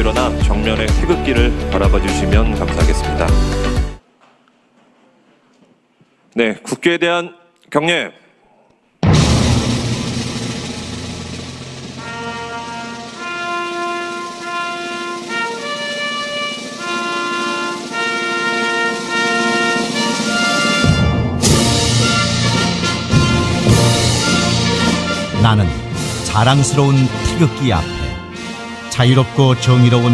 일어나 정면의 태극기를 바라봐 주시면 감사하겠습니다. 네, 국회에 대한 경례. 나는 자랑스러운 태극기 앞에 자유롭고 정의로운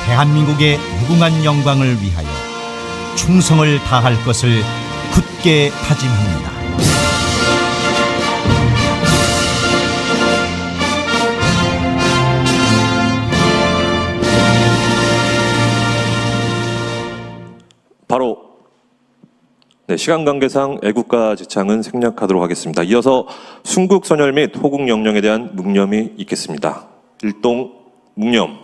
대한민국의 무궁한 영광을 위하여 충성을 다할 것을 굳게 다짐합니다. 바로 시간 관계상 애국가 지창은 생략하도록 하겠습니다. 이어서 순국선열 및 호국영령에 대한 묵념이 있겠습니다. 일동 묵념.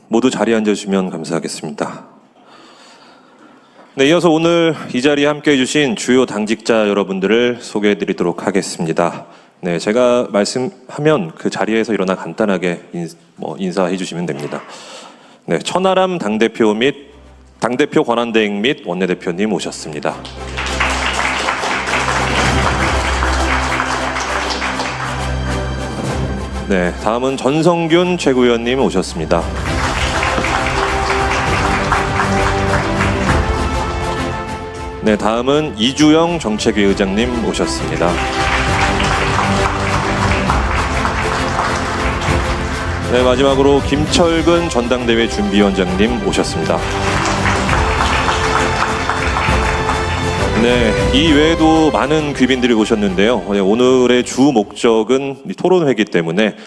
모두 자리에 앉아주시면 감사하겠습니다. 네, 이어서 오늘 이 자리에 함께해 주신 주요 당직자 여러분들을 소개해 드리도록 하겠습니다. 네, 제가 말씀하면 그 자리에서 일어나 간단하게 인사해 주시면 됩니다. 네, 천하람 당대표 및 당대표 권한대행 및 원내대표님 오셨습니다. 네, 다음은 전성균 최고위원님 오셨습니다. 네, 다음은 이주영 정책위 의장님 오셨습니다. 네, 마지막으로 김철근 전당대회 준비위원장님 오셨습니다. 네, 이 외에도 많은 귀빈들이 오셨는데요. 오늘의 주 목적은 토론회이기 때문에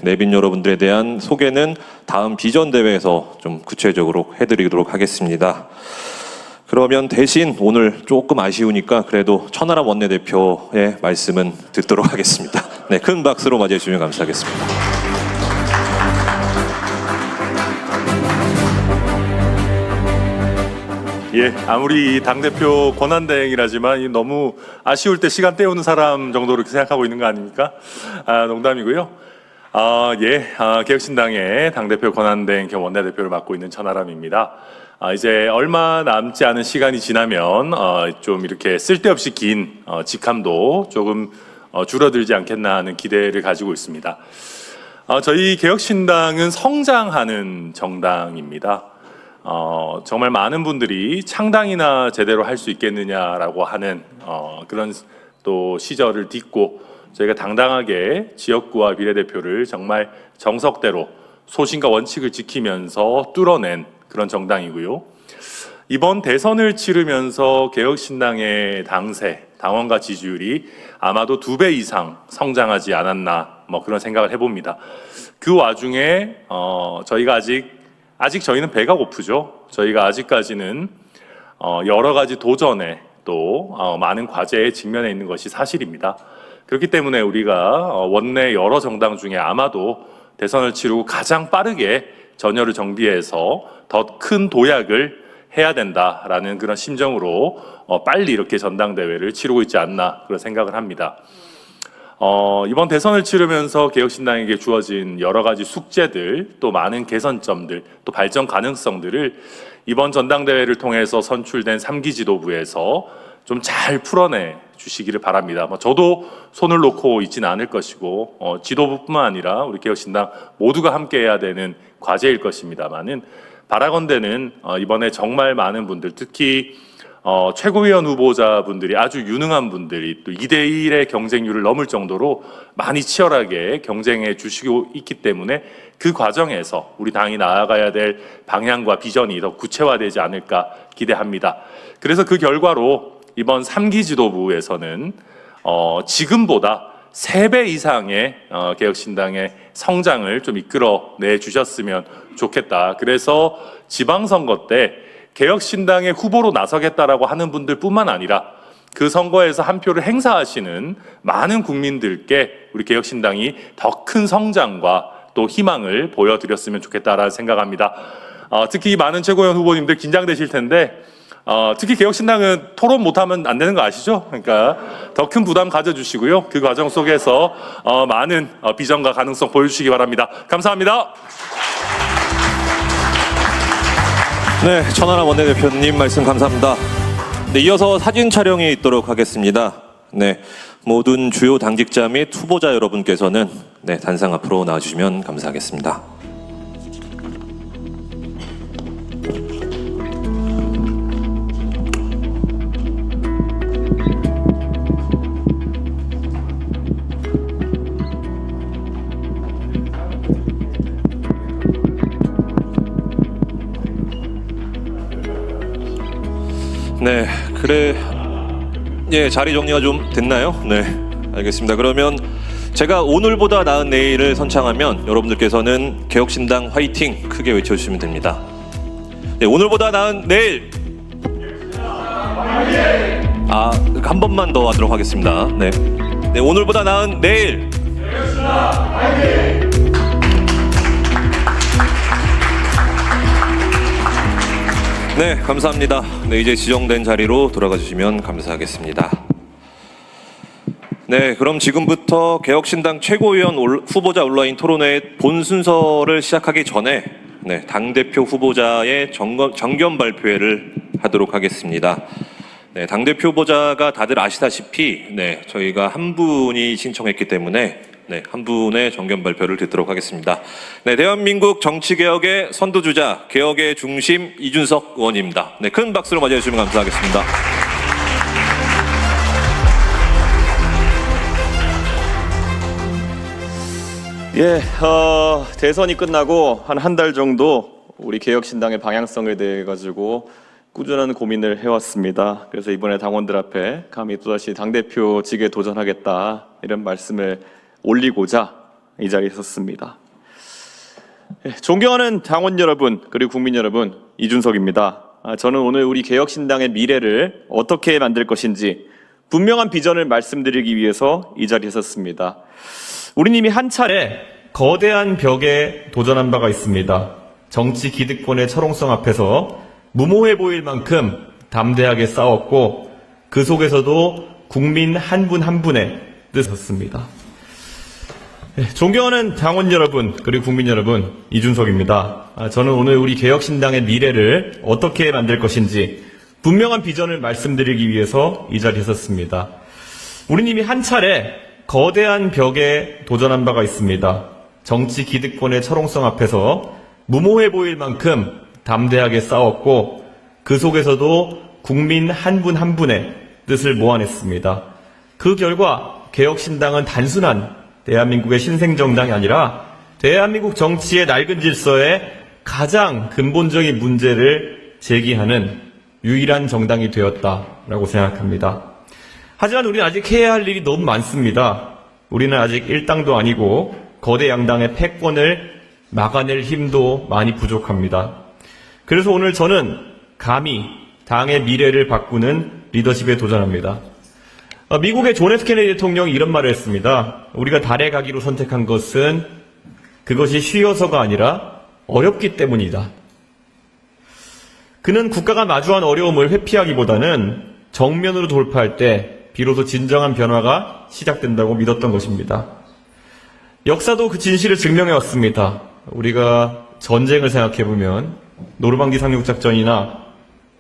내빈 여러분들에 대한 소개는 다음 비전대회에서 좀 구체적으로 해드리도록 하겠습니다. 그러면 대신 오늘 조금 아쉬우니까 그래도 천하람 원내대표의 말씀은 듣도록 하겠습니다. 네, 큰 박수로 맞이해 주시면 감사하겠습니다. 예, 아무리 당대표 권한대행이라지만 너무 아쉬울 때 시간 때우는 사람 정도로 이렇게 생각하고 있는 거 아닙니까? 농담이고요. 개혁신당의 당대표 권한대행 겸 원내대표를 맡고 있는 천하람입니다. 이제 얼마 남지 않은 시간이 지나면 좀 이렇게 쓸데없이 긴 직함도 조금 줄어들지 않겠나 하는 기대를 가지고 있습니다. 저희 개혁신당은 성장하는 정당입니다. 정말 많은 분들이 창당이나 제대로 할 수 있겠느냐라고 하는 그런 또 시절을 딛고 저희가 당당하게 지역구와 비례대표를 정말 정석대로 소신과 원칙을 지키면서 뚫어낸 그런 정당이고요. 이번 대선을 치르면서 개혁신당의 당세, 당원과 지지율이 아마도 2배 이상 성장하지 않았나 그런 생각을 해봅니다. 그 와중에 저희가 아직 저희는 배가 고프죠. 저희가 아직까지는 여러 가지 도전에 또 많은 과제에 직면해 있는 것이 사실입니다. 그렇기 때문에 우리가 원내 여러 정당 중에 아마도 대선을 치르고 가장 빠르게 전열을 정비해서 더 큰 도약을 해야 된다라는 그런 심정으로 빨리 이렇게 전당대회를 치르고 있지 않나 그런 생각을 합니다. 이번 대선을 치르면서 개혁신당에게 주어진 여러 가지 숙제들, 또 많은 개선점들, 또 발전 가능성들을 이번 전당대회를 통해서 선출된 3기 지도부에서 좀 잘 풀어내 주시기를 바랍니다. 저도 손을 놓고 있지는 않을 것이고 지도부뿐만 아니라 우리 개혁신당 모두가 함께해야 되는 과제일 것입니다만은 바라건대는 이번에 정말 많은 분들, 특히 최고위원 후보자분들이 아주 유능한 분들이 또 2대1의 경쟁률을 넘을 정도로 많이 치열하게 경쟁해 주시고 있기 때문에 그 과정에서 우리 당이 나아가야 될 방향과 비전이 더 구체화되지 않을까 기대합니다. 그래서 그 결과로 이번 3기 지도부에서는 지금보다 3배 이상의 개혁신당의 성장을 좀 이끌어내 주셨으면 좋겠다. 그래서 지방선거 때 개혁신당의 후보로 나서겠다라고 하는 분들뿐만 아니라 그 선거에서 한 표를 행사하시는 많은 국민들께 우리 개혁신당이 더 큰 성장과 또 희망을 보여드렸으면 좋겠다라는 생각합니다. 특히 많은 최고위원 후보님들 긴장되실 텐데 특히 개혁신당은 토론 못하면 안 되는 거 아시죠? 그러니까 더 큰 부담 가져주시고요. 그 과정 속에서 많은 비전과 가능성 보여주시기 바랍니다. 감사합니다. 네, 천하람 원내대표님 말씀 감사합니다. 네, 이어서 사진 촬영이 있도록 하겠습니다. 네, 모든 주요 당직자 및 후보자 여러분께서는 네, 단상 앞으로 나와주시면 감사하겠습니다. 네, 자리 정리가 좀 됐나요? 네, 알겠습니다. 그러면 제가 오늘보다 나은 내일을 선창하면 여러분들께서는 개혁신당 화이팅 크게 외쳐주시면 됩니다. 네, 오늘보다 나은 내일. 한 번만 더 하도록 하겠습니다. 네, 오늘보다 나은 내일. 네, 감사합니다. 네, 이제 지정된 자리로 돌아가 주시면 감사하겠습니다. 네, 그럼 지금부터 개혁신당 최고위원 후보자 온라인 토론회 본 순서를 시작하기 전에 네, 당대표 후보자의 정견 발표회를 하도록 하겠습니다. 네, 당대표 후보자가 다들 아시다시피 네, 저희가 한 분이 신청했기 때문에 네, 한 분의 정견 발표를 듣도록 하겠습니다. 네, 대한민국 정치개혁의 선두주자, 개혁의 중심 이준석 의원입니다. 네, 큰 박수로 맞이해 주시면 감사하겠습니다. 예, 대선이 끝나고 한 달 정도 우리 개혁신당의 방향성에 대해 가지고 꾸준한 고민을 해왔습니다. 그래서 이번에 당원들 앞에 감히 또다시 당대표직에 도전하겠다 이런 말씀을 올리고자 이 자리에 섰습니다. 예, 존경하는 당원 여러분 그리고 국민 여러분, 이준석입니다. 저는 오늘 우리 개혁신당의 미래를 어떻게 만들 것인지 분명한 비전을 말씀드리기 위해서 이 자리에 섰습니다. 우린 이미 한 차례 거대한 벽에 도전한 바가 있습니다. 정치 기득권의 철옹성 앞에서 무모해 보일 만큼 담대하게 싸웠고 그 속에서도 국민 한 분 한 분의 뜻을 섰습니다. 존경하는 당원 여러분 그리고 국민 여러분, 이준석입니다. 저는 오늘 우리 개혁신당의 미래를 어떻게 만들 것인지 분명한 비전을 말씀드리기 위해서 이 자리에 섰습니다. 우린 이미 한 차례 거대한 벽에 도전한 바가 있습니다. 정치 기득권의 철옹성 앞에서 무모해 보일 만큼 담대하게 싸웠고 그 속에서도 국민 한 분 한 분의 뜻을 모아냈습니다. 그 결과 개혁신당은 단순한 대한민국의 신생정당이 아니라 대한민국 정치의 낡은 질서에 가장 근본적인 문제를 제기하는 유일한 정당이 되었다라고 생각합니다. 하지만 우리는 아직 해야 할 일이 너무 많습니다. 우리는 아직 일당도 아니고 거대 양당의 패권을 막아낼 힘도 많이 부족합니다. 그래서 오늘 저는 감히 당의 미래를 바꾸는 리더십에 도전합니다. 미국의 존 F 케네디 대통령이 이런 말을 했습니다. 우리가 달에 가기로 선택한 것은 그것이 쉬워서가 아니라 어렵기 때문이다. 그는 국가가 마주한 어려움을 회피하기보다는 정면으로 돌파할 때 비로소 진정한 변화가 시작된다고 믿었던 것입니다. 역사도 그 진실을 증명해왔습니다. 우리가 전쟁을 생각해보면 노르망디 상륙작전이나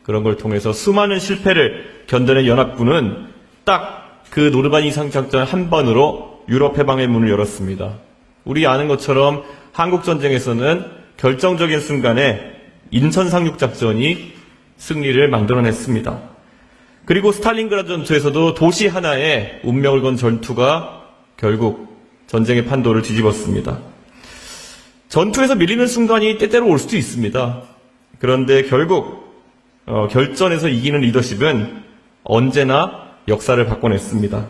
그런 걸 통해서 수많은 실패를 견뎌낸 연합군은 딱 그 노르마디 상작전 한 번으로 유럽 해방의 문을 열었습니다. 우리 아는 것처럼 한국 전쟁에서는 결정적인 순간에 인천 상륙 작전이 승리를 만들어냈습니다. 그리고 스탈린그라드 전투에서도 도시 하나에 운명을 건 전투가 결국 전쟁의 판도를 뒤집었습니다. 전투에서 밀리는 순간이 때때로 올 수도 있습니다. 그런데 결국 결전에서 이기는 리더십은 언제나 역사를 바꿔냈습니다.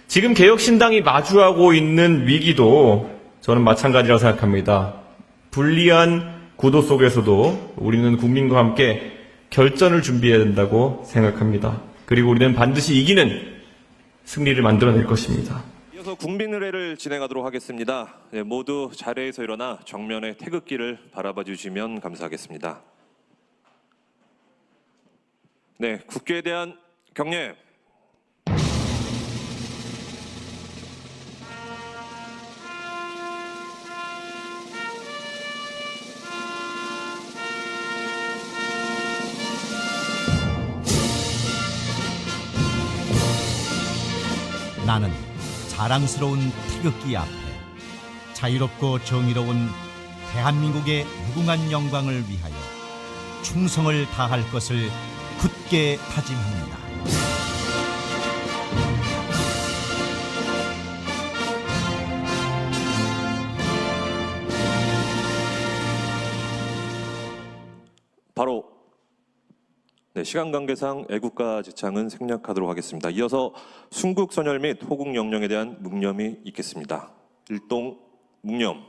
지금 개혁신당이 마주하고 있는 위기도 저는 마찬가지라고 생각합니다. 불리한 구도 속에서도 우리는 국민과 함께 결전을 준비해야 된다고 생각합니다. 그리고 우리는 반드시 이기는 승리를 만들어낼 것입니다. 이어서 국민의례를 진행하도록 하겠습니다. 네, 모두 자리에서 일어나 정면의 태극기를 바라봐 주시면 감사하겠습니다. 네, 국교에 대한 경례. 나는 자랑스러운 태극기 앞에 자유롭고 정의로운 대한민국의 무궁한 영광을 위하여 충성을 다할 것을 굳게 다짐합니다. 바로 시간 관계상 애국가 지창은 생략하도록 하겠습니다. 이어서 순국선열 및 호국영령에 대한 묵념이 있겠습니다. 일동 묵념.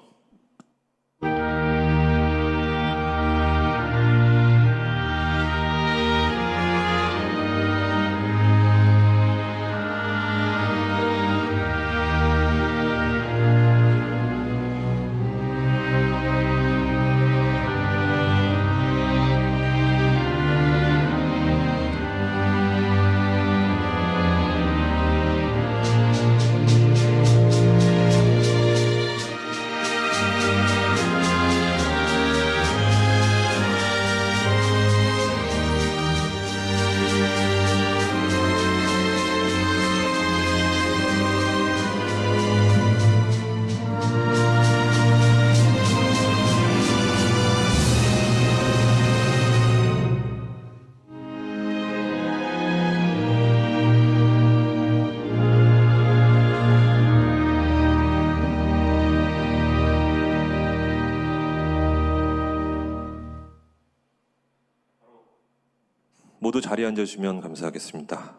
모두 자리에 앉아주시면 감사하겠습니다.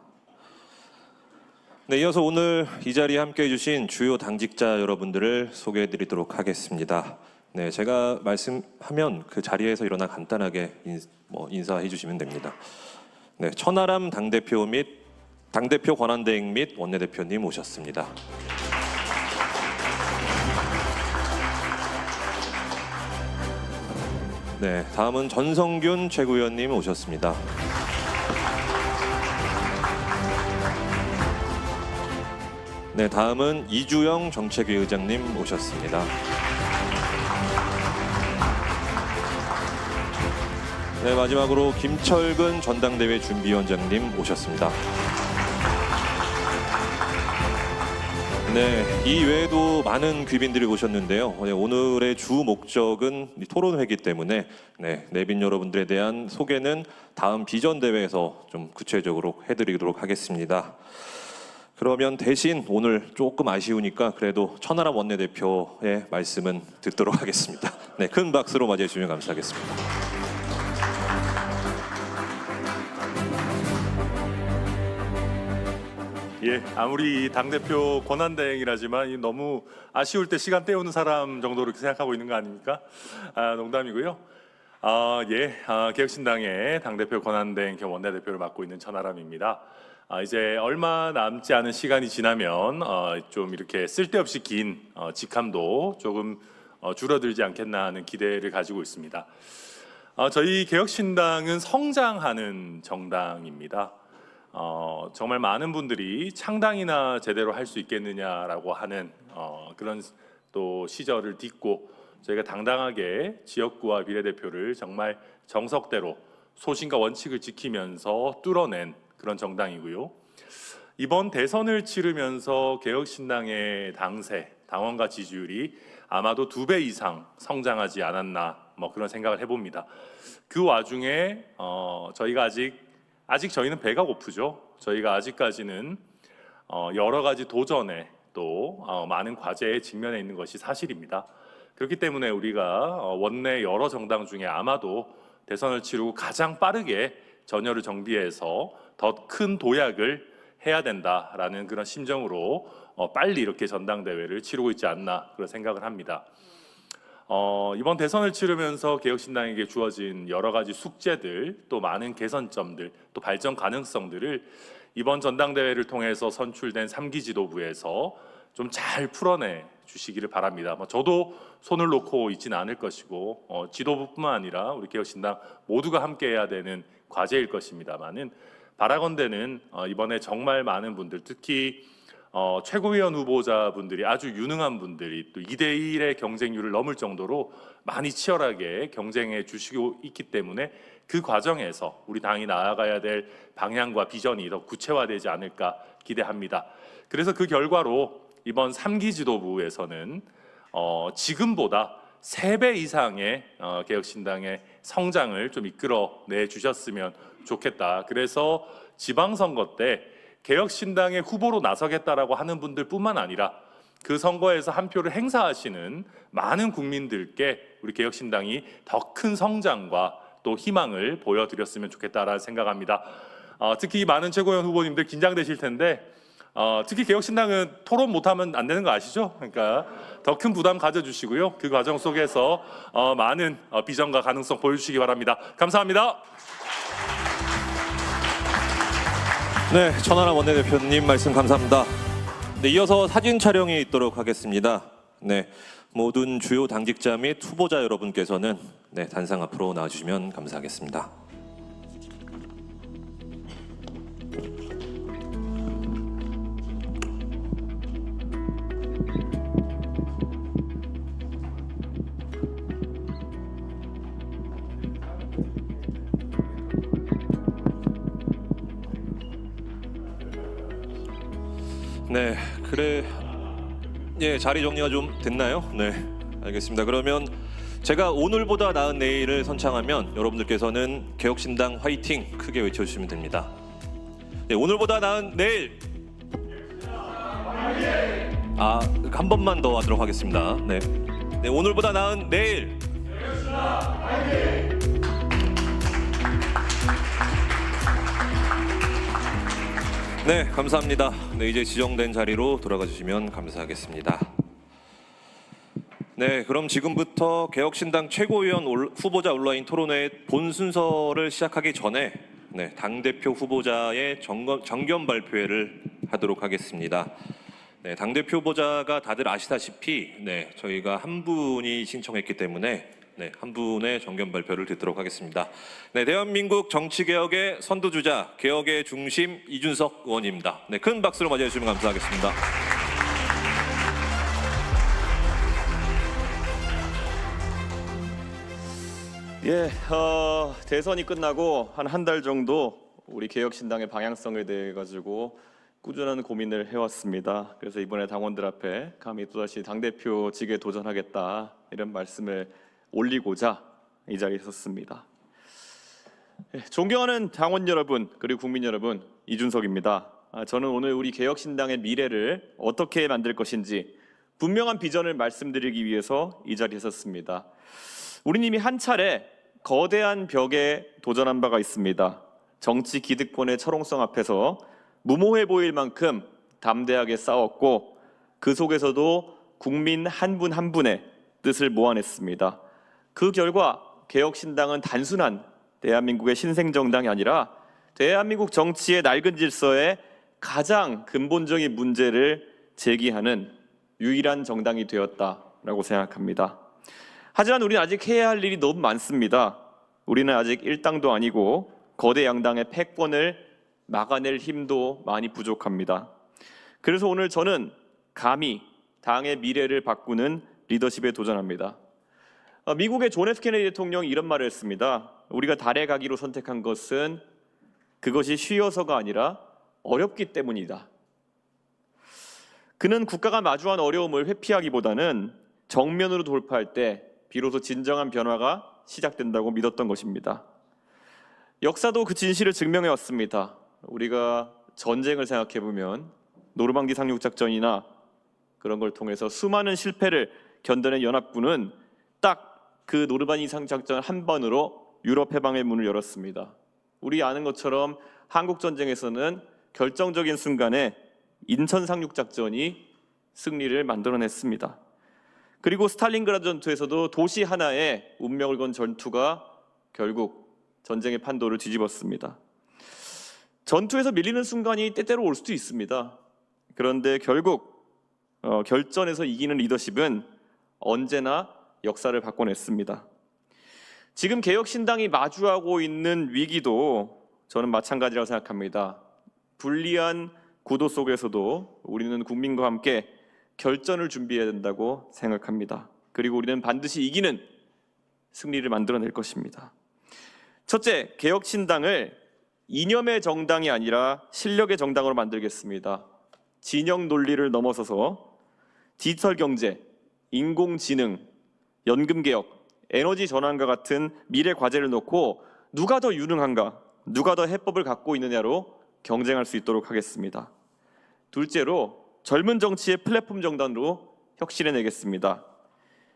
네, 이어서 오늘 이 자리에 함께해 주신 주요 당직자 여러분들을 소개해 드리도록 하겠습니다. 네, 제가 말씀하면 그 자리에서 일어나 간단하게 인사해 주시면 됩니다. 네, 천하람 당대표 및 당대표 권한대행 및 원내대표님 오셨습니다. 네, 다음은 전성균 최고위원님 오셨습니다. 네, 다음은 이주영 정책위 의장님 오셨습니다. 네, 마지막으로 김철근 전당대회 준비위원장님 오셨습니다. 네, 이 외에도 많은 귀빈들이 오셨는데요. 네, 오늘의 주 목적은 토론회이기 때문에 내빈 여러분들에 대한 소개는 다음 비전대회에서 좀 구체적으로 해드리도록 하겠습니다. 그러면 대신 오늘 조금 아쉬우니까 그래도 천하람 원내대표의 말씀은 듣도록 하겠습니다. 네, 큰 박수로 맞이해 주시면 감사하겠습니다. 예, 아무리 당대표 권한대행이라지만 너무 아쉬울 때 시간 때우는 사람 정도로 이렇게 생각하고 있는 거 아닙니까? 농담이고요. 개혁신당의 당대표 권한대행 겸 원내대표를 맡고 있는 천하람입니다. 이제 얼마 남지 않은 시간이 지나면 좀 이렇게 쓸데없이 긴 직함도 조금 줄어들지 않겠나 하는 기대를 가지고 있습니다. 저희 개혁신당은 성장하는 정당입니다. 정말 많은 분들이 창당이나 제대로 할 수 있겠느냐라고 하는 그런 또 시절을 딛고 저희가 당당하게 지역구와 비례대표를 정말 정석대로 소신과 원칙을 지키면서 뚫어낸 그런 정당이고요. 이번 대선을 치르면서 개혁신당의 당세, 당원과 지지율이 아마도 2배 이상 성장하지 않았나 뭐 그런 생각을 해봅니다. 그 와중에 저희가 아직 저희는 배가 고프죠. 저희가 아직까지는 여러 가지 도전에 또 많은 과제에 직면해 있는 것이 사실입니다. 그렇기 때문에 우리가 원내 여러 정당 중에 아마도 대선을 치르고 가장 빠르게 전열을 정비해서 더 큰 도약을 해야 된다라는 그런 심정으로 빨리 이렇게 전당대회를 치르고 있지 않나 그런 생각을 합니다. 이번 대선을 치르면서 개혁신당에게 주어진 여러 가지 숙제들, 또 많은 개선점들, 또 발전 가능성들을 이번 전당대회를 통해서 선출된 3기 지도부에서 좀 잘 풀어내 주시기를 바랍니다. 저도 손을 놓고 있지는 않을 것이고 지도부뿐만 아니라 우리 개혁신당 모두가 함께해야 되는 과제일 것입니다만은 바라건대는 이번에 정말 많은 분들, 특히 최고위원 후보자분들이 아주 유능한 분들이 또 2대1의 경쟁률을 넘을 정도로 많이 치열하게 경쟁해 주시고 있기 때문에 그 과정에서 우리 당이 나아가야 될 방향과 비전이 더 구체화되지 않을까 기대합니다. 그래서 그 결과로 이번 3기 지도부에서는 지금보다 3배 이상의 개혁신당의 성장을 좀 이끌어내 주셨으면 좋겠다. 그래서 지방선거 때 개혁신당의 후보로 나서겠다라고 하는 분들뿐만 아니라 그 선거에서 한 표를 행사하시는 많은 국민들께 우리 개혁신당이 더 큰 성장과 또 희망을 보여드렸으면 좋겠다라는 생각합니다. 특히 많은 최고위원 후보님들 긴장되실 텐데 특히 개혁신당은 토론 못하면 안 되는 거 아시죠? 그러니까 더 큰 부담 가져주시고요. 그 과정 속에서 많은 비전과 가능성 보여주시기 바랍니다. 감사합니다. 네, 천하람 원내대표님 말씀 감사합니다. 네, 이어서 사진 촬영이 있도록 하겠습니다. 네, 모든 주요 당직자 및 후보자 여러분께서는 단상 앞으로 나와주시면 감사하겠습니다. 네, 자리 정리가 좀 됐나요? 네, 알겠습니다. 그러면 제가 오늘보다 나은 내일을 선창하면 여러분들께서는 개혁신당 화이팅 크게 외쳐주시면 됩니다. 네, 오늘보다 나은 내일. 한 번만 더 하도록 하겠습니다. 네, 오늘보다 나은 내일. 네, 감사합니다. 네, 이제 지정된 자리로 돌아가 주시면 감사하겠습니다. 네, 그럼 지금부터 개혁신당 최고위원 후보자 온라인 토론회 본 순서를 시작하기 전에 당대표 후보자의 정견 발표회를 하도록 하겠습니다. 네, 당대표 후보자가 다들 아시다시피 저희가 한 분이 신청했기 때문에 한 분의 정견 발표를 듣도록 하겠습니다. 네, 대한민국 정치개혁의 선두주자, 개혁의 중심 이준석 의원입니다. 네, 큰 박수로 맞이해 주시면 감사하겠습니다. 대선이 끝나고 한 달 정도 우리 개혁신당의 방향성에 대해 가지고 꾸준한 고민을 해왔습니다. 그래서 이번에 당원들 앞에 감히 또다시 당대표직에 도전하겠다 이런 말씀을 올리고자 이 자리에 섰습니다. 존경하는 당원 여러분 그리고 국민 여러분, 이준석입니다. 저는 오늘 우리 개혁신당의 미래를 어떻게 만들 것인지 분명한 비전을 말씀드리기 위해서 이 자리에 섰습니다. 우린 이미 한 차례 거대한 벽에 도전한 바가 있습니다. 정치 기득권의 철옹성 앞에서 무모해 보일 만큼 담대하게 싸웠고 그 속에서도 국민 한 분 한 분의 뜻을 모아냈습니다. 그 결과 개혁신당은 단순한 대한민국의 신생정당이 아니라 대한민국 정치의 낡은 질서에 가장 근본적인 문제를 제기하는 유일한 정당이 되었다라고 생각합니다. 하지만 우리는 아직 해야 할 일이 너무 많습니다. 우리는 아직 일당도 아니고 거대 양당의 패권을 막아낼 힘도 많이 부족합니다. 그래서 오늘 저는 감히 당의 미래를 바꾸는 리더십에 도전합니다. 미국의 존 F 케네디 대통령이 이런 말을 했습니다. 우리가 달에 가기로 선택한 것은 그것이 쉬워서가 아니라 어렵기 때문이다. 그는 국가가 마주한 어려움을 회피하기보다는 정면으로 돌파할 때 비로소 진정한 변화가 시작된다고 믿었던 것입니다. 역사도 그 진실을 증명해 왔습니다. 우리가 전쟁을 생각해 보면 노르망디 상륙작전이나 그런 걸 통해서 수많은 실패를 견뎌낸 연합군은 딱 그 노르망디 상륙작전 한 번으로 유럽 해방의 문을 열었습니다. 우리 아는 것처럼 한국 전쟁에서는 결정적인 순간에 인천 상륙작전이 승리를 만들어냈습니다. 그리고 스탈린그라드 전투에서도 도시 하나에 운명을 건 전투가 결국 전쟁의 판도를 뒤집었습니다. 전투에서 밀리는 순간이 때때로 올 수도 있습니다. 그런데 결국 결전에서 이기는 리더십은 언제나 역사를 바꿔냈습니다. 지금 개혁신당이 마주하고 있는 위기도 저는 마찬가지라고 생각합니다. 불리한 구도 속에서도 우리는 국민과 함께 결전을 준비해야 된다고 생각합니다. 그리고 우리는 반드시 이기는 승리를 만들어낼 것입니다. 첫째, 개혁신당을 이념의 정당이 아니라 실력의 정당으로 만들겠습니다. 진영 논리를 넘어서서 디지털 경제, 인공지능, 연금개혁, 에너지 전환과 같은 미래 과제를 놓고 누가 더 유능한가, 누가 더 해법을 갖고 있느냐로 경쟁할 수 있도록 하겠습니다. 둘째로 젊은 정치의 플랫폼 정당으로 혁신해내겠습니다.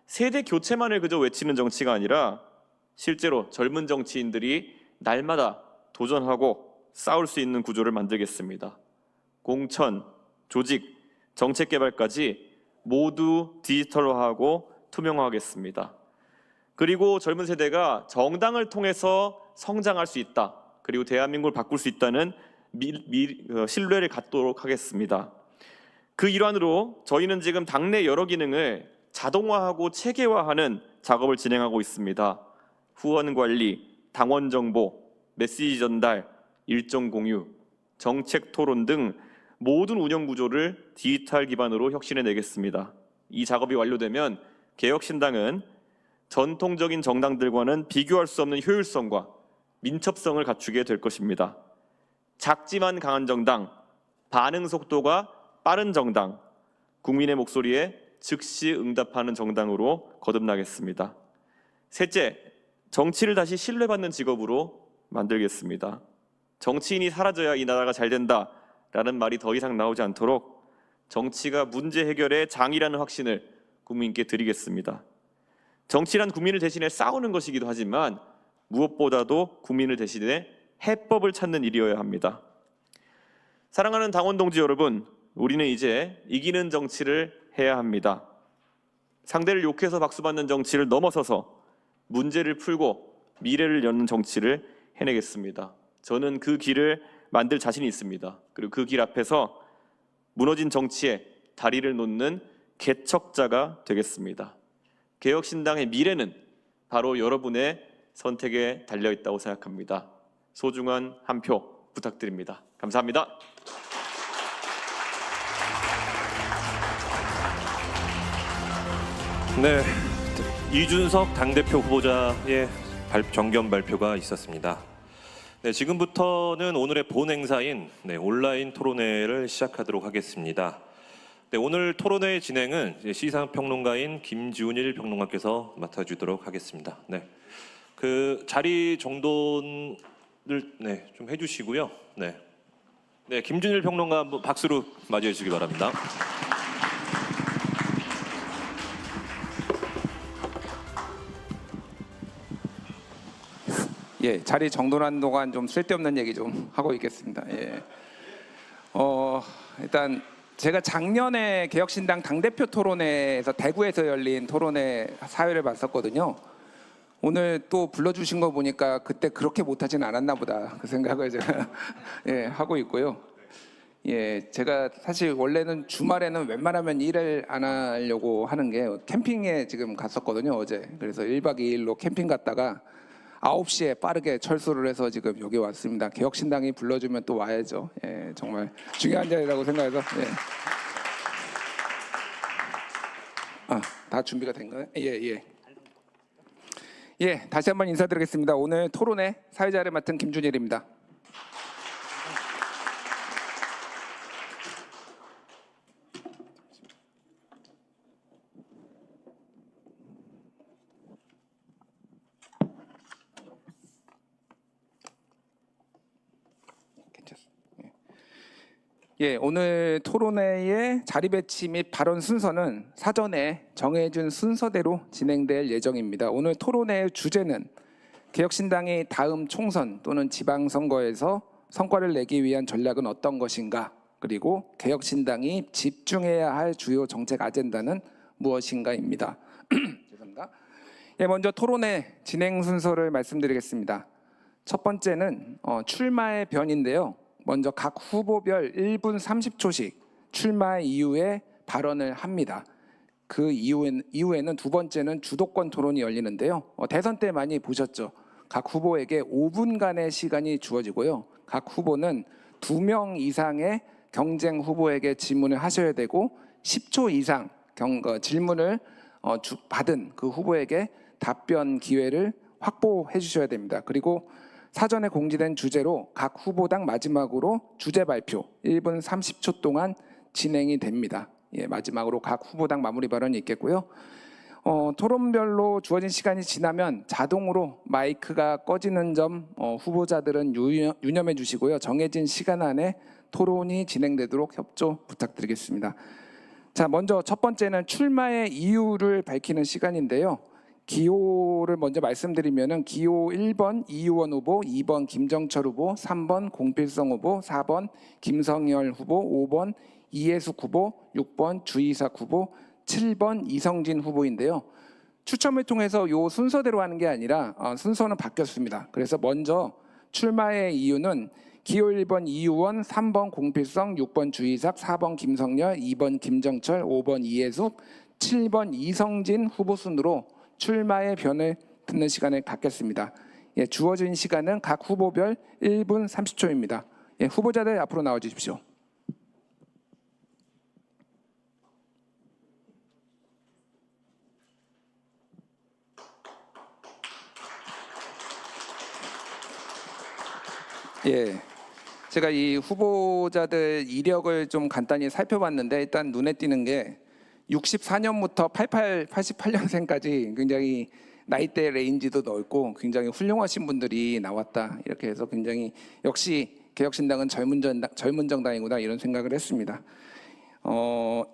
세대 교체만을 그저 외치는 정치가 아니라 실제로 젊은 정치인들이 날마다 도전하고 싸울 수 있는 구조를 만들겠습니다. 공천, 조직, 정책 개발까지 모두 디지털화하고 투명화하겠습니다. 그리고 젊은 세대가 정당을 통해서 성장할 수 있다. 그리고 대한민국을 바꿀 수 있다는 신뢰를 갖도록 하겠습니다. 그 일환으로 저희는 지금 당내 여러 기능을 자동화하고 체계화하는 작업을 진행하고 있습니다. 후원 관리, 당원 정보, 메시지 전달, 일정 공유, 정책 토론 등 모든 운영 구조를 디지털 기반으로 혁신해 내겠습니다. 이 작업이 완료되면 개혁신당은 전통적인 정당들과는 비교할 수 없는 효율성과 민첩성을 갖추게 될 것입니다. 작지만 강한 정당, 반응 속도가 빠른 정당, 국민의 목소리에 즉시 응답하는 정당으로 거듭나겠습니다. 셋째, 정치를 다시 신뢰받는 직업으로 만들겠습니다. 정치인이 사라져야 이 나라가 잘 된다라는 말이 더 이상 나오지 않도록 정치가 문제 해결의 장이라는 확신을 국민께 드리겠습니다. 정치란 국민을 대신해 싸우는 것이기도 하지만 무엇보다도 국민을 대신해 해법을 찾는 일이어야 합니다. 사랑하는 당원 동지 여러분, 우리는 이제 이기는 정치를 해야 합니다. 상대를 욕해서 박수받는 정치를 넘어서서 문제를 풀고 미래를 여는 정치를 해내겠습니다. 저는 그 길을 만들 자신이 있습니다. 그리고 그 길 앞에서 무너진 정치에 다리를 놓는 개척자가 되겠습니다. 개혁신당의 미래는 바로 여러분의 선택에 달려있다고 생각합니다. 소중한 한 표 부탁드립니다. 감사합니다. 네, 이준석 당대표 후보자의 정견 발표가 있었습니다. 네, 지금부터는 오늘의 본 행사인 온라인 토론회를 시작하도록 하겠습니다. 네, 오늘 토론회 진행은 시사평론가인 김지훈일 평론가께서 맡아주도록 하겠습니다. 네, 그 자리 정돈을 좀 해주시고요. 네, 김준일 평론가 한번 박수로 맞이해 주시기 바랍니다. 예, 자리 정돈하는 동안 좀 쓸데없는 얘기 좀 하고 있겠습니다. 예. 일단 제가 작년에 개혁신당 당대표 토론회에서 대구에서 열린 토론회 사회를 봤었거든요. 오늘 또 불러주신 거 보니까 그때 그렇게 못하진 않았나 보다 그 생각을 제가 예, 하고 있고요. 예, 제가 사실 원래는 주말에는 웬만하면 일을 안 하려고 하는 게 캠핑에 지금 갔었거든요, 어제. 그래서 1박 2일로 캠핑 갔다가 9시에 빠르게 철수를 해서 지금 여기 왔습니다. 개혁신당이 불러주면 또 와야죠. 예, 정말 중요한 자리라고 생각해서. 예. 다 준비가 된가요? 예, 다시 한번 인사드리겠습니다. 오늘 토론회 사회자를 맡은 김준일입니다. 예, 오늘 토론회의 자리 배치 및 발언 순서는 사전에 정해준 순서대로 진행될 예정입니다. 오늘 토론회의 주제는 개혁신당이 다음 총선 또는 지방선거에서 성과를 내기 위한 전략은 어떤 것인가, 그리고 개혁신당이 집중해야 할 주요 정책 아젠다는 무엇인가입니다. 죄송합니다. 예, 먼저 토론회 진행 순서를 말씀드리겠습니다. 첫 번째는 출마의 변인데요. 먼저 각 후보별 1분 30초씩 출마 이후에 발언을 합니다. 그 이후에는 두 번째는 주도권 토론이 열리는데요. 대선 때 많이 보셨죠. 각 후보에게 5분간의 시간이 주어지고요. 각 후보는 2명 이상의 경쟁 후보에게 질문을 하셔야 되고 10초 이상 질문을 받은 그 후보에게 답변 기회를 확보해 주셔야 됩니다. 그리고 사전에 공지된 주제로 각 후보당 마지막으로 주제 발표 1분 30초 동안 진행이 됩니다. 예, 마지막으로 각 후보당 마무리 발언이 있겠고요. 토론별로 주어진 시간이 지나면 자동으로 마이크가 꺼지는 점 후보자들은 유념해 주시고요. 정해진 시간 안에 토론이 진행되도록 협조 부탁드리겠습니다. 자, 먼저 첫 번째는 출마의 이유를 밝히는 시간인데요. 기호를 먼저 말씀드리면은 기호 1번 이유원 후보, 2번 김정철 후보, 3번 공필성 후보, 4번 김성열 후보, 5번 이해숙 후보, 6번 주이삭 후보, 7번 이성진 후보인데요. 추첨을 통해서 요 순서대로 하는 게 아니라 순서는 바뀌었습니다. 그래서 먼저 출마의 이유는 기호 1번 이유원, 3번 공필성, 6번 주이삭, 4번 김성열, 2번 김정철, 5번 이해숙, 7번 이성진 후보 순으로 출마의 변을 듣는 시간을 갖겠습니다. 예, 주어진 시간은 각 후보별 1분 30초입니다. 예, 후보자들 앞으로 나와 주십시오. 예, 제가 이 후보자들 이력을 좀 간단히 살펴봤는데 일단 눈에 띄는 게 64년부터 88년생까지 굉장히 나이대 레인지도 넓고 굉장히 훌륭하신 분들이 나왔다. 이렇게 해서 굉장히 역시 개혁신당은 젊은 정당이구나 이런 생각을 했습니다.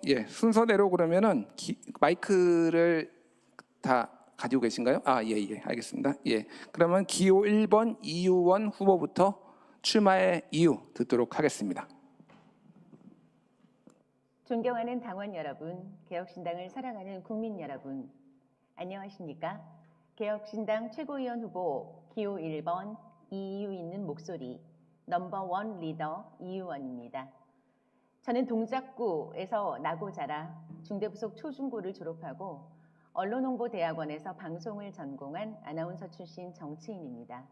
예, 순서대로 그러면은 마이크를 다 가지고 계신가요? 예, 알겠습니다. 예, 그러면 기호 1번 이유원 후보부터 출마의 이유 듣도록 하겠습니다. 존경하는 당원 여러분, 개혁신당을 사랑하는 국민 여러분, 안녕하십니까? 개혁신당 최고위원 후보 기호 1번 이유 있는 목소리 넘버1 리더 이유원입니다. 저는 동작구에서 나고 자라 중대부속 초중고를 졸업하고 언론홍보대학원에서 방송을 전공한 아나운서 출신 정치인입니다.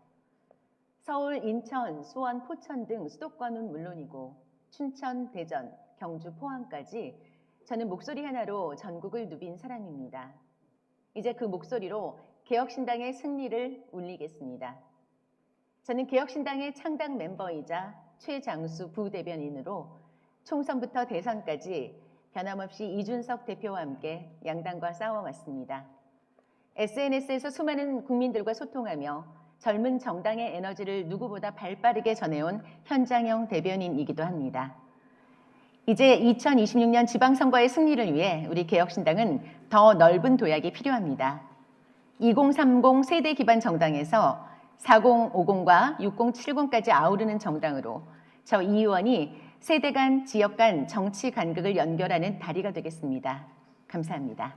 서울, 인천, 수원, 포천 등 수도권은 물론이고 춘천, 대전, 경주, 포항까지 저는 목소리 하나로 전국을 누빈 사람입니다. 이제 그 목소리로 개혁신당의 승리를 울리겠습니다. 저는 개혁신당의 창당 멤버이자 최장수 부대변인으로 총선부터 대선까지 변함없이 이준석 대표와 함께 양당과 싸워왔습니다. SNS에서 수많은 국민들과 소통하며 젊은 정당의 에너지를 누구보다 발빠르게 전해온 현장형 대변인이기도 합니다. 이제 2026년 지방선거의 승리를 위해 우리 개혁신당은 더 넓은 도약이 필요합니다. 2030 세대 기반 정당에서 4050과 6070까지 아우르는 정당으로 저 이 의원이 세대 간, 지역 간 정치 간극을 연결하는 다리가 되겠습니다. 감사합니다.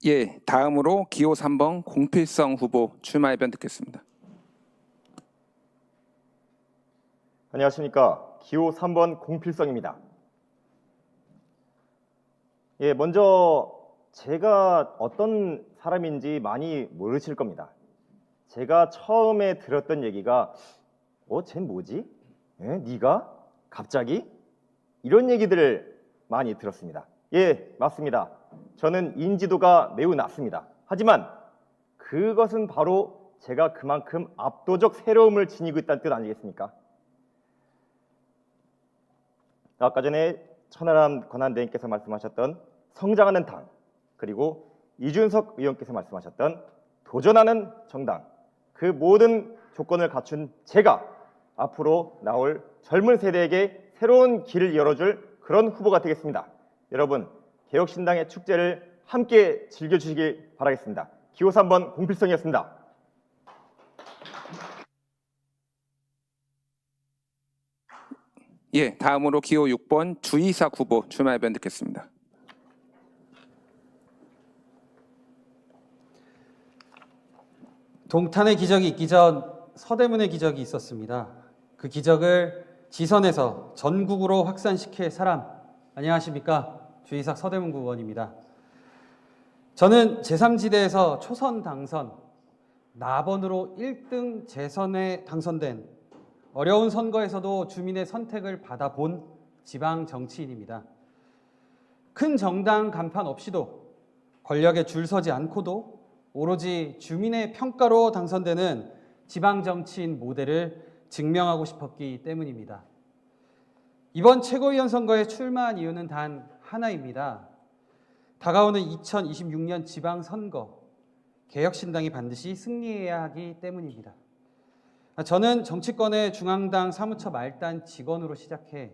예, 다음으로 기호 3번 공필성 후보 출마 의견 듣겠습니다. 안녕하십니까. 기호 3번 공필성입니다. 예, 먼저 제가 어떤 사람인지 많이 모르실 겁니다. 제가 처음에 들었던 얘기가 쟨 뭐지? 네가? 갑자기? 이런 얘기들을 많이 들었습니다. 예, 맞습니다. 저는 인지도가 매우 낮습니다. 하지만 그것은 바로 제가 그만큼 압도적 새로움을 지니고 있다는 뜻 아니겠습니까? 아까 전에 천하람 권한대행께서 말씀하셨던 성장하는 당, 그리고 이준석 의원께서 말씀하셨던 도전하는 정당, 그 그 모든 조건을 갖춘 제가 앞으로 나올 젊은 세대에게 새로운 길을 열어줄 그런 후보가 되겠습니다. 여러분, 개혁신당의 축제를 함께 즐겨주시길 바라겠습니다. 기호 3번 공필성이었습니다. 예, 다음으로 기호 6번 주이삭 후보 출마 의견 듣겠습니다. 동탄의 기적이 있기 전 서대문의 기적이 있었습니다. 그 기적을 지선에서 전국으로 확산시킬 사람, 안녕하십니까? 주이삭 서대문구 의원입니다. 저는 제3지대에서 초선 당선, 나번으로 1등 재선에 당선된 어려운 선거에서도 주민의 선택을 받아본 지방 정치인입니다. 큰 정당 간판 없이도 권력에 줄 서지 않고도 오로지 주민의 평가로 당선되는 지방 정치인 모델을 증명하고 싶었기 때문입니다. 이번 최고위원 선거에 출마한 이유는 단 하나입니다. 다가오는 2026년 지방선거, 개혁신당이 반드시 승리해야 하기 때문입니다. 저는 정치권의 중앙당 사무처 말단 직원으로 시작해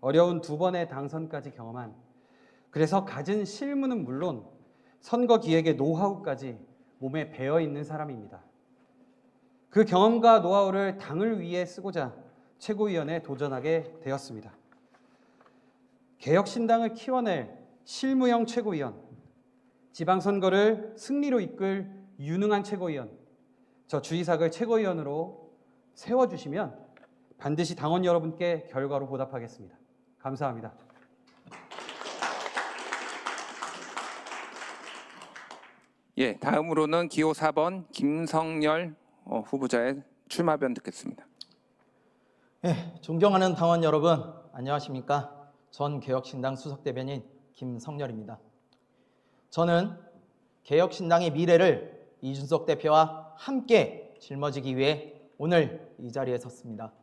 어려운 2번의 당선까지 경험한, 그래서 가진 실무는 물론 선거 기획의 노하우까지 몸에 배어 있는 사람입니다. 그 경험과 노하우를 당을 위해 쓰고자 최고위원에 도전하게 되었습니다. 개혁신당을 키워낼 실무형 최고위원, 지방선거를 승리로 이끌 유능한 최고위원, 저 주이삭을 최고위원으로 세워주시면 반드시 당원 여러분께 결과로 보답하겠습니다. 감사합니다. 예, 다음으로는 기호 4번 김성열 후보자의 출마변 듣겠습니다. 예, 존경하는 당원 여러분, 안녕하십니까? 전 개혁신당 수석대변인 김성열입니다. 저는 개혁신당의 미래를 이준석 대표와 함께 짊어지기 위해 오늘 이 자리에 섰습니다.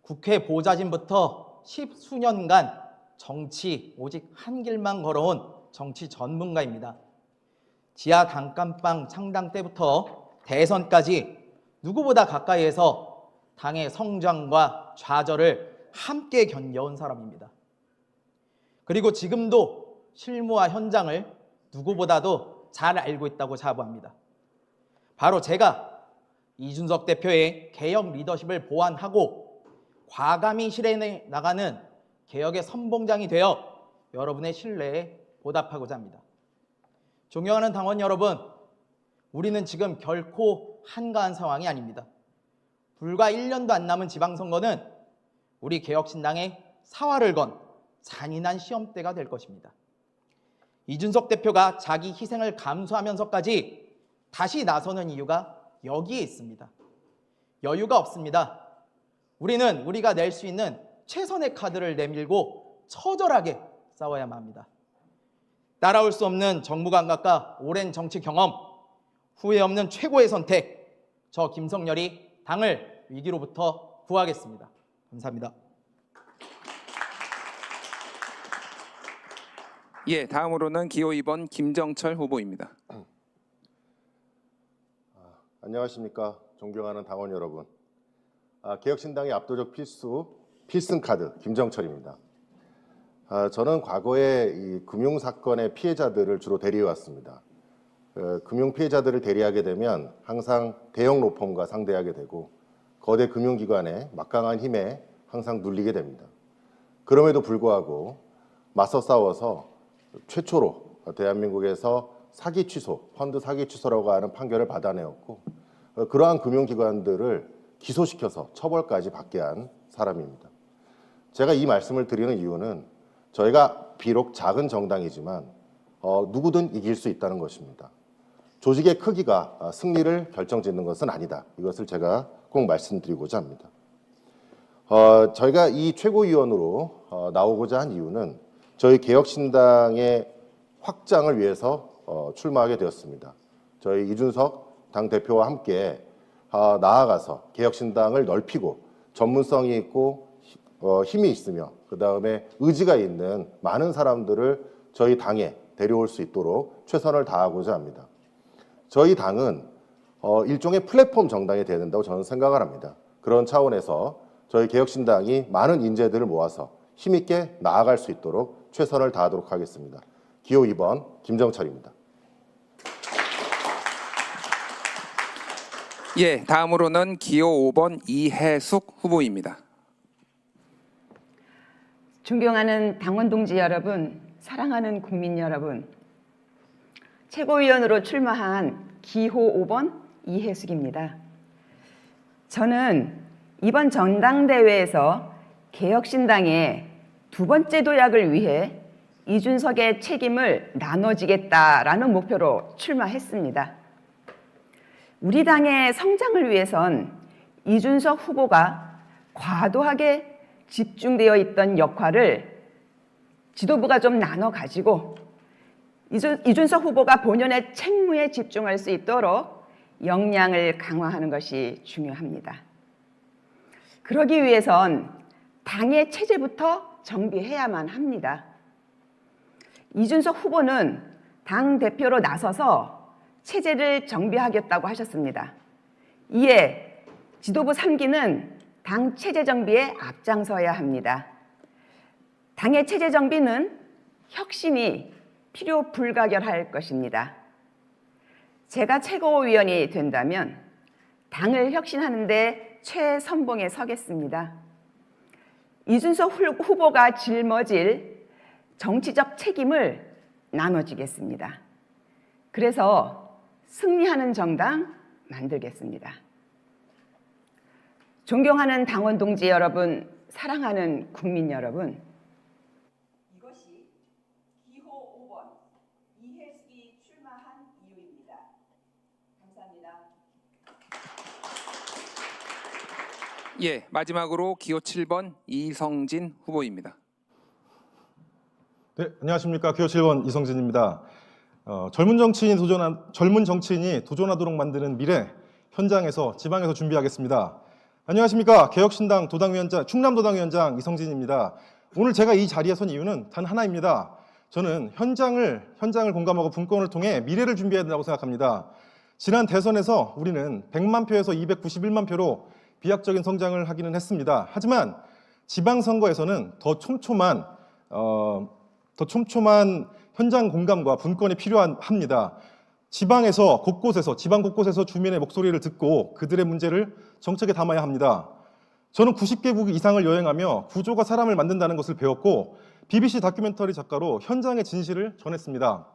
국회 보좌진부터 10수년간 정치 오직 한 길만 걸어온 정치 전문가입니다. 지하 단칸방 창당 때부터 대선까지 누구보다 가까이에서 당의 성장과 좌절을 함께 견뎌온 사람입니다. 그리고 지금도 실무와 현장을 누구보다도 잘 알고 있다고 자부합니다. 바로 제가 이준석 대표의 개혁 리더십을 보완하고 과감히 실행해 나가는 개혁의 선봉장이 되어 여러분의 신뢰에 보답하고자 합니다. 존경하는 당원 여러분, 우리는 지금 결코 한가한 상황이 아닙니다. 불과 1년도 안 남은 지방선거는 우리 개혁신당의 사활을 건 잔인한 시험대가 될 것입니다. 이준석 대표가 자기 희생을 감수하면서까지 다시 나서는 이유가 여기에 있습니다. 여유가 없습니다. 우리는 우리가 낼 수 있는 최선의 카드를 내밀고 처절하게 싸워야만 합니다. 따라올 수 없는 정무 감각과 오랜 정치 경험, 후회 없는 최고의 선택, 저 김성열이 당을 위기로부터 구하겠습니다. 감사합니다. 예, 다음으로는 기호 2번 김정철 후보입니다. 안녕하십니까, 존경하는 당원 여러분. 개혁신당의 압도적 필승카드 김정철입니다. 저는 과거에 이 금융사건의 피해자들을 주로 대리해왔습니다. 금융 피해자들을 대리하게 되면 항상 대형 로펌과 상대하게 되고 거대 금융기관의 막강한 힘에 항상 눌리게 됩니다. 그럼에도 불구하고 맞서 싸워서 최초로 대한민국에서 사기 취소, 펀드 사기 취소라고 하는 판결을 받아내었고 그러한 금융기관들을 기소시켜서 처벌까지 받게 한 사람입니다. 제가 이 말씀을 드리는 이유는 저희가 비록 작은 정당이지만 누구든 이길 수 있다는 것입니다. 조직의 크기가 승리를 결정짓는 것은 아니다. 이것을 제가 꼭 말씀드리고자 합니다. 저희가 이 최고위원으로 나오고자 한 이유는 저희 개혁신당의 확장을 위해서 출마하게 되었습니다. 저희 이준석 당대표와 함께 나아가서 개혁신당을 넓히고 전문성이 있고 힘이 있으며 그 다음에 의지가 있는 많은 사람들을 저희 당에 데려올 수 있도록 최선을 다하고자 합니다. 저희 당은 일종의 플랫폼 정당이 되어야 된다고 저는 생각을 합니다. 그런 차원에서 저희 개혁신당이 많은 인재들을 모아서 힘있게 나아갈 수 있도록 최선을 다하도록 하겠습니다. 기호 2번 김정철입니다. 예, 다음으로는 기호 5번 이해숙 후보입니다. 존경하는 당원 동지 여러분, 사랑하는 국민 여러분, 최고위원으로 출마한 기호 5번 이해숙입니다. 저는 이번 전당대회에서 개혁신당의 두 번째 도약을 위해 이준석의 책임을 나눠지겠다라는 목표로 출마했습니다. 우리 당의 성장을 위해선 이준석 후보가 과도하게 집중되어 있던 역할을 지도부가 좀 나눠 가지고 이준석 후보가 본연의 책무에 집중할 수 있도록 역량을 강화하는 것이 중요합니다. 그러기 위해선 당의 체제부터 정비해야만 합니다. 이준석 후보는 당 대표로 나서서 체제를 정비하겠다고 하셨습니다. 이에 지도부 3기는 당 체제 정비에 앞장서야 합니다. 당의 체제 정비는 혁신이 필요 불가결할 것입니다. 제가 최고위원이 된다면 당을 혁신하는 데 최선봉에 서겠습니다. 이준석 후보가 짊어질 정치적 책임을 나눠주겠습니다. 그래서 승리하는 정당 만들겠습니다. 존경하는 당원 동지 여러분, 사랑하는 국민 여러분, 이것이 기호 5번 이해숙이 출마한 이유입니다. 감사합니다. 예, 마지막으로 기호 7번 이성진 후보입니다. 네, 안녕하십니까. 기호 7번 이성진입니다. 젊은 정치인이 도전하도록 만드는 미래, 현장에서 지방에서 준비하겠습니다. 안녕하십니까. 개혁신당 충남도당위원장 이성진입니다. 오늘 제가 이 자리에 선 이유는 단 하나입니다. 저는 현장을 공감하고 분권을 통해 미래를 준비해야 된다고 생각합니다. 지난 대선에서 우리는 100만 표에서 291만 표로 비약적인 성장을 하기는 했습니다. 하지만 지방선거에서는 더 촘촘한 현장 공감과 분권이 필요합니다. 지방 곳곳에서 주민의 목소리를 듣고 그들의 문제를 정책에 담아야 합니다. 저는 90개국 이상을 여행하며 구조가 사람을 만든다는 것을 배웠고 BBC 다큐멘터리 작가로 현장의 진실을 전했습니다.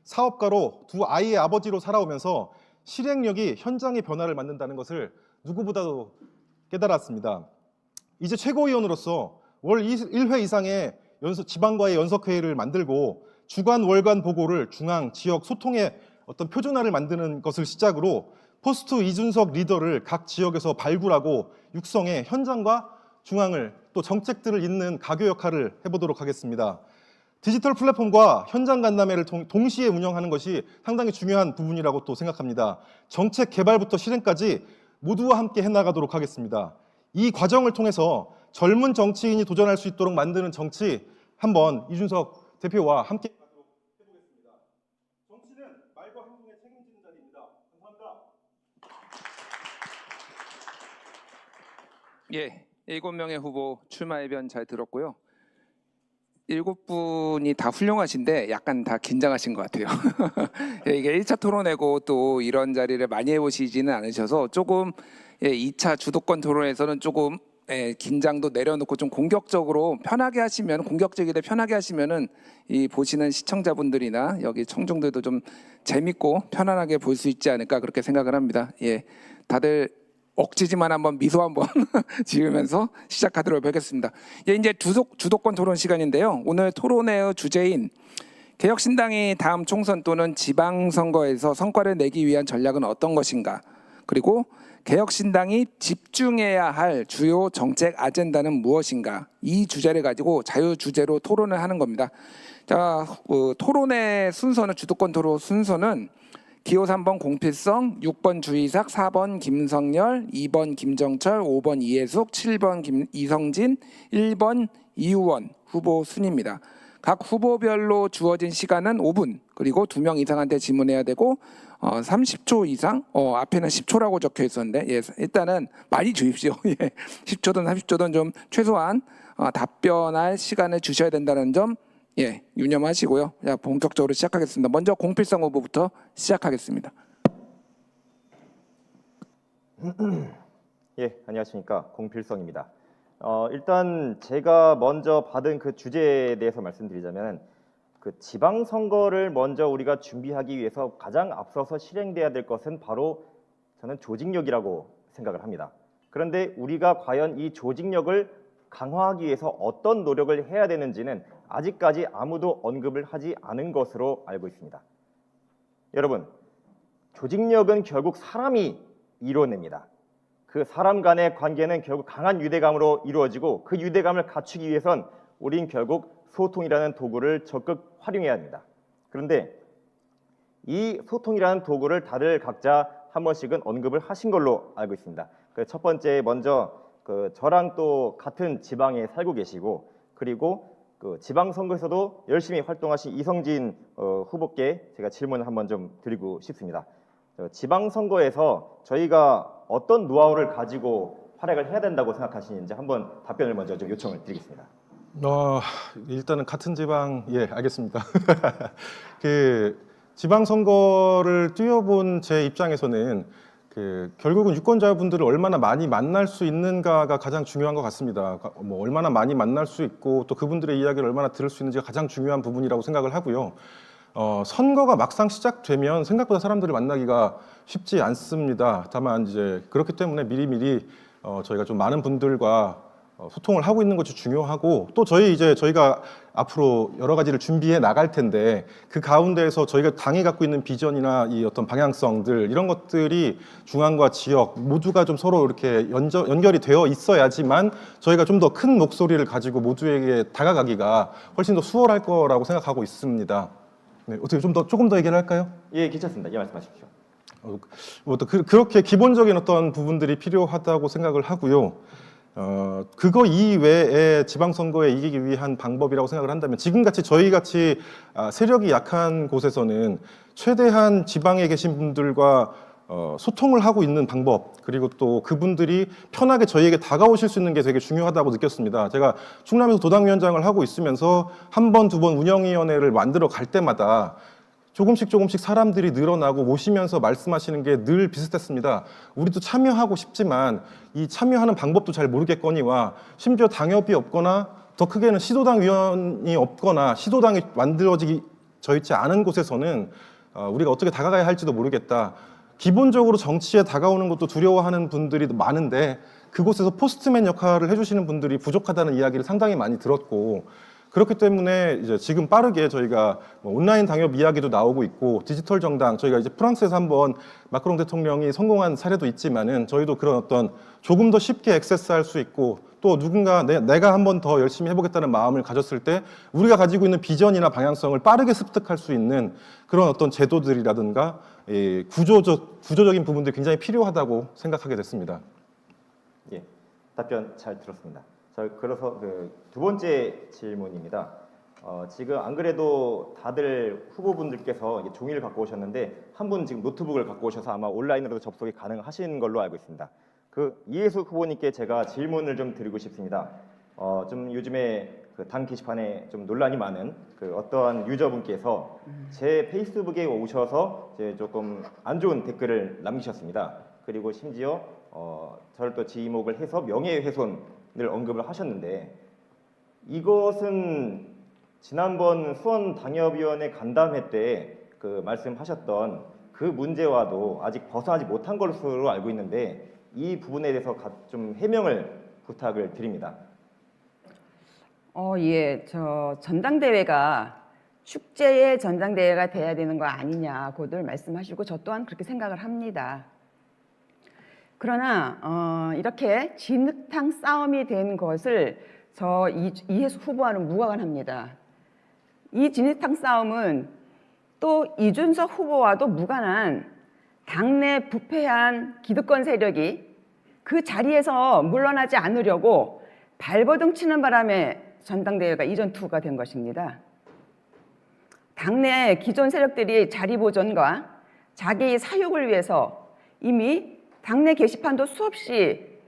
사업가로 두 아이의 아버지로 살아오면서 실행력이 현장의 변화를 만든다는 것을 누구보다도 깨달았습니다. 이제 최고위원으로서 월 1회 이상의 지방과의 연석회의를 만들고 주간 월간 보고를 중앙, 지역 소통의 어떤 표준화를 만드는 것을 시작으로 포스트 이준석 리더를 각 지역에서 발굴하고 육성해 현장과 중앙을 또 정책들을 잇는 가교 역할을 해보도록 하겠습니다. 디지털 플랫폼과 현장 간담회를 동시에 운영하는 것이 상당히 중요한 부분이라고 또 생각합니다. 정책 개발부터 실행까지 모두와 함께 해나가도록 하겠습니다. 이 과정을 통해서 젊은 정치인이 도전할 수 있도록 만드는 정치, 한번 이준석 대표와 함께 하도록 해보겠습니다. 정치는 말과 행동에 책임지는 자리입니다. 감사합니다. 예, 7명의 후보 출마 의견 잘 들었고요. 7분이 다 훌륭하신데 약간 다 긴장하신 것 같아요. 이게 1차 토론회고 또 이런 자리를 많이 해보시지는 않으셔서 조금 2차 주도권 토론에서는 조금 긴장도 내려놓고 좀 공격적으로 편하게 하시면, 공격적이되 편하게 하시면은 이 보시는 시청자분들이나 여기 청중들도 좀 재밌고 편안하게 볼 수 있지 않을까 그렇게 생각을 합니다. 예, 다들 억지지만 한번 미소 한번 지으면서 시작하도록 하겠습니다. 예, 이제 주도권 토론 시간인데요. 오늘 토론회의 주제인 개혁신당이 다음 총선 또는 지방선거에서 성과를 내기 위한 전략은 어떤 것인가, 그리고 개혁신당이 집중해야 할 주요 정책 아젠다는 무엇인가, 이 주제를 가지고 자유주제로 토론을 하는 겁니다. 자, 토론의 순서는, 주도권 토론 순서는 기호 3번 공필성, 6번 주이삭, 4번 김성열, 2번 김정철, 5번 이해숙, 7번 이성진, 1번 이우원 후보 순입니다. 각 후보별로 주어진 시간은 5분, 그리고 2명 이상한테 질문해야 되고 30초 이상 앞에는 10초라고 적혀 있었는데 예, 일단은 많이 주십시오. 예, 10초든 30초든 좀 최소한 답변할 시간을 주셔야 된다는 점 예, 유념하시고요. 자, 본격적으로 시작하겠습니다. 먼저 공필성 후보부터 시작하겠습니다. 예, 안녕하십니까. 공필성입니다. 일단 제가 먼저 받은 그 주제에 대해서 말씀드리자면 그 지방선거를 먼저 우리가 준비하기 위해서 가장 앞서서 실행돼야 될 것은 바로 저는 조직력이라고 생각을 합니다. 그런데 우리가 과연 이 조직력을 강화하기 위해서 어떤 노력을 해야 되는지는 아직까지 아무도 언급을 하지 않은 것으로 알고 있습니다. 여러분, 조직력은 결국 사람이 이뤄냅니다. 그 사람 간의 관계는 결국 강한 유대감으로 이루어지고 그 유대감을 갖추기 위해선 우린 결국 소통이라는 도구를 적극 활용해야 합니다. 그런데 이 소통이라는 도구를 다들 각자 한 번씩은 언급을 하신 걸로 알고 있습니다. 첫 번째 먼저 저랑 또 같은 지방에 살고 계시고 그리고 지방선거에서도 열심히 활동하신 이성진 후보께 제가 질문을 한번 좀 드리고 싶습니다. 지방선거에서 저희가 어떤 노하우를 가지고 활약을 해야 된다고 생각하시는지 한번 답변을 먼저 좀 요청을 드리겠습니다. 일단은 같은 지방, 예, 알겠습니다. 그 지방선거를 뛰어본 제 입장에서는 결국은 유권자분들을 얼마나 많이 만날 수 있는가가 가장 중요한 것 같습니다. 뭐 얼마나 많이 만날 수 있고 또 그분들의 이야기를 얼마나 들을 수 있는지가 가장 중요한 부분이라고 생각을 하고요. 선거가 막상 시작되면 생각보다 사람들을 만나기가 쉽지 않습니다. 다만 이제 그렇기 때문에 미리미리 저희가 좀 많은 분들과 소통을 하고 있는 것이 중요하고 또 저희가 앞으로 여러 가지를 준비해 나갈 텐데 그 가운데에서 저희가 당이 갖고 있는 비전이나 이 어떤 방향성들 이런 것들이 중앙과 지역 모두가 좀 서로 이렇게 연결이 되어 있어야지만 저희가 좀 더 큰 목소리를 가지고 모두에게 다가가기가 훨씬 더 수월할 거라고 생각하고 있습니다. 네, 어떻게 조금 더 얘기를 할까요? 예, 괜찮습니다. 예, 말씀하십시오. 그렇게 기본적인 어떤 부분들이 필요하다고 생각을 하고요. 그거 이외에 지방선거에 이기기 위한 방법이라고 생각을 한다면 지금같이 저희같이 세력이 약한 곳에서는 최대한 지방에 계신 분들과 소통을 하고 있는 방법 그리고 또 그분들이 편하게 저희에게 다가오실 수 있는 게 되게 중요하다고 느꼈습니다. 제가 충남에서 도당위원장을 하고 있으면서 한 번, 두 번 운영위원회를 만들어 갈 때마다 조금씩 사람들이 늘어나고 모시면서 말씀하시는 게 늘 비슷했습니다. 우리도 참여하고 싶지만 이 참여하는 방법도 잘 모르겠거니와 심지어 당협이 없거나 더 크게는 시도당 위원이 없거나 시도당이 만들어져 있지 않은 곳에서는 우리가 어떻게 다가가야 할지도 모르겠다. 기본적으로 정치에 다가오는 것도 두려워하는 분들이 많은데 그곳에서 포스트맨 역할을 해주시는 분들이 부족하다는 이야기를 상당히 많이 들었고 그렇기 때문에 이제 지금 빠르게 저희가 온라인 당협 이야기도 나오고 있고 디지털 정당 저희가 이제 프랑스에서 한번 마크롱 대통령이 성공한 사례도 있지만은 저희도 그런 어떤 조금 더 쉽게 액세스할 수 있고 또 누군가 내가 한번 더 열심히 해보겠다는 마음을 가졌을 때 우리가 가지고 있는 비전이나 방향성을 빠르게 습득할 수 있는 그런 어떤 제도들이라든가 구조적인 부분들이 굉장히 필요하다고 생각하게 됐습니다. 예, 답변 잘 들었습니다. 그래서 두 번째 질문입니다. 지금 안 그래도 다들 후보분들께서 종이를 갖고 오셨는데 한 분 지금 노트북을 갖고 오셔서 아마 온라인으로도 접속이 가능하신 걸로 알고 있습니다. 이해숙 후보님께 제가 질문을 좀 드리고 싶습니다. 좀 요즘에 당 게시판에 좀 논란이 많은 어떠한 유저분께서 제 페이스북에 오셔서 조금 안 좋은 댓글을 남기셨습니다. 그리고 심지어 저를 또 지목을 해서 명예훼손을 언급을 하셨는데 이것은 지난번 수원당협위원회 간담회 때 말씀하셨던 그 문제와도 아직 벗어나지 못한 것으로 알고 있는데 이 부분에 대해서 좀 해명을 부탁을 드립니다. 예, 전당대회가 축제의 전당대회가 돼야 되는 거 아니냐고들 말씀하시고 저 또한 그렇게 생각을 합니다. 그러나 이렇게 진흙탕 싸움이 된 것을 이해숙 후보와는 무관합니다. 이 진흙탕 싸움은 또 이준석 후보와도 무관한 당내 부패한 기득권 세력이 그 자리에서 물러나지 않으려고 발버둥 치는 바람에 전당대회가 이전투가 된 것입니다. 당내 기존 세력들이 자리 보존과 자기 사육을 위해서 이미 당내 게시판도 수없이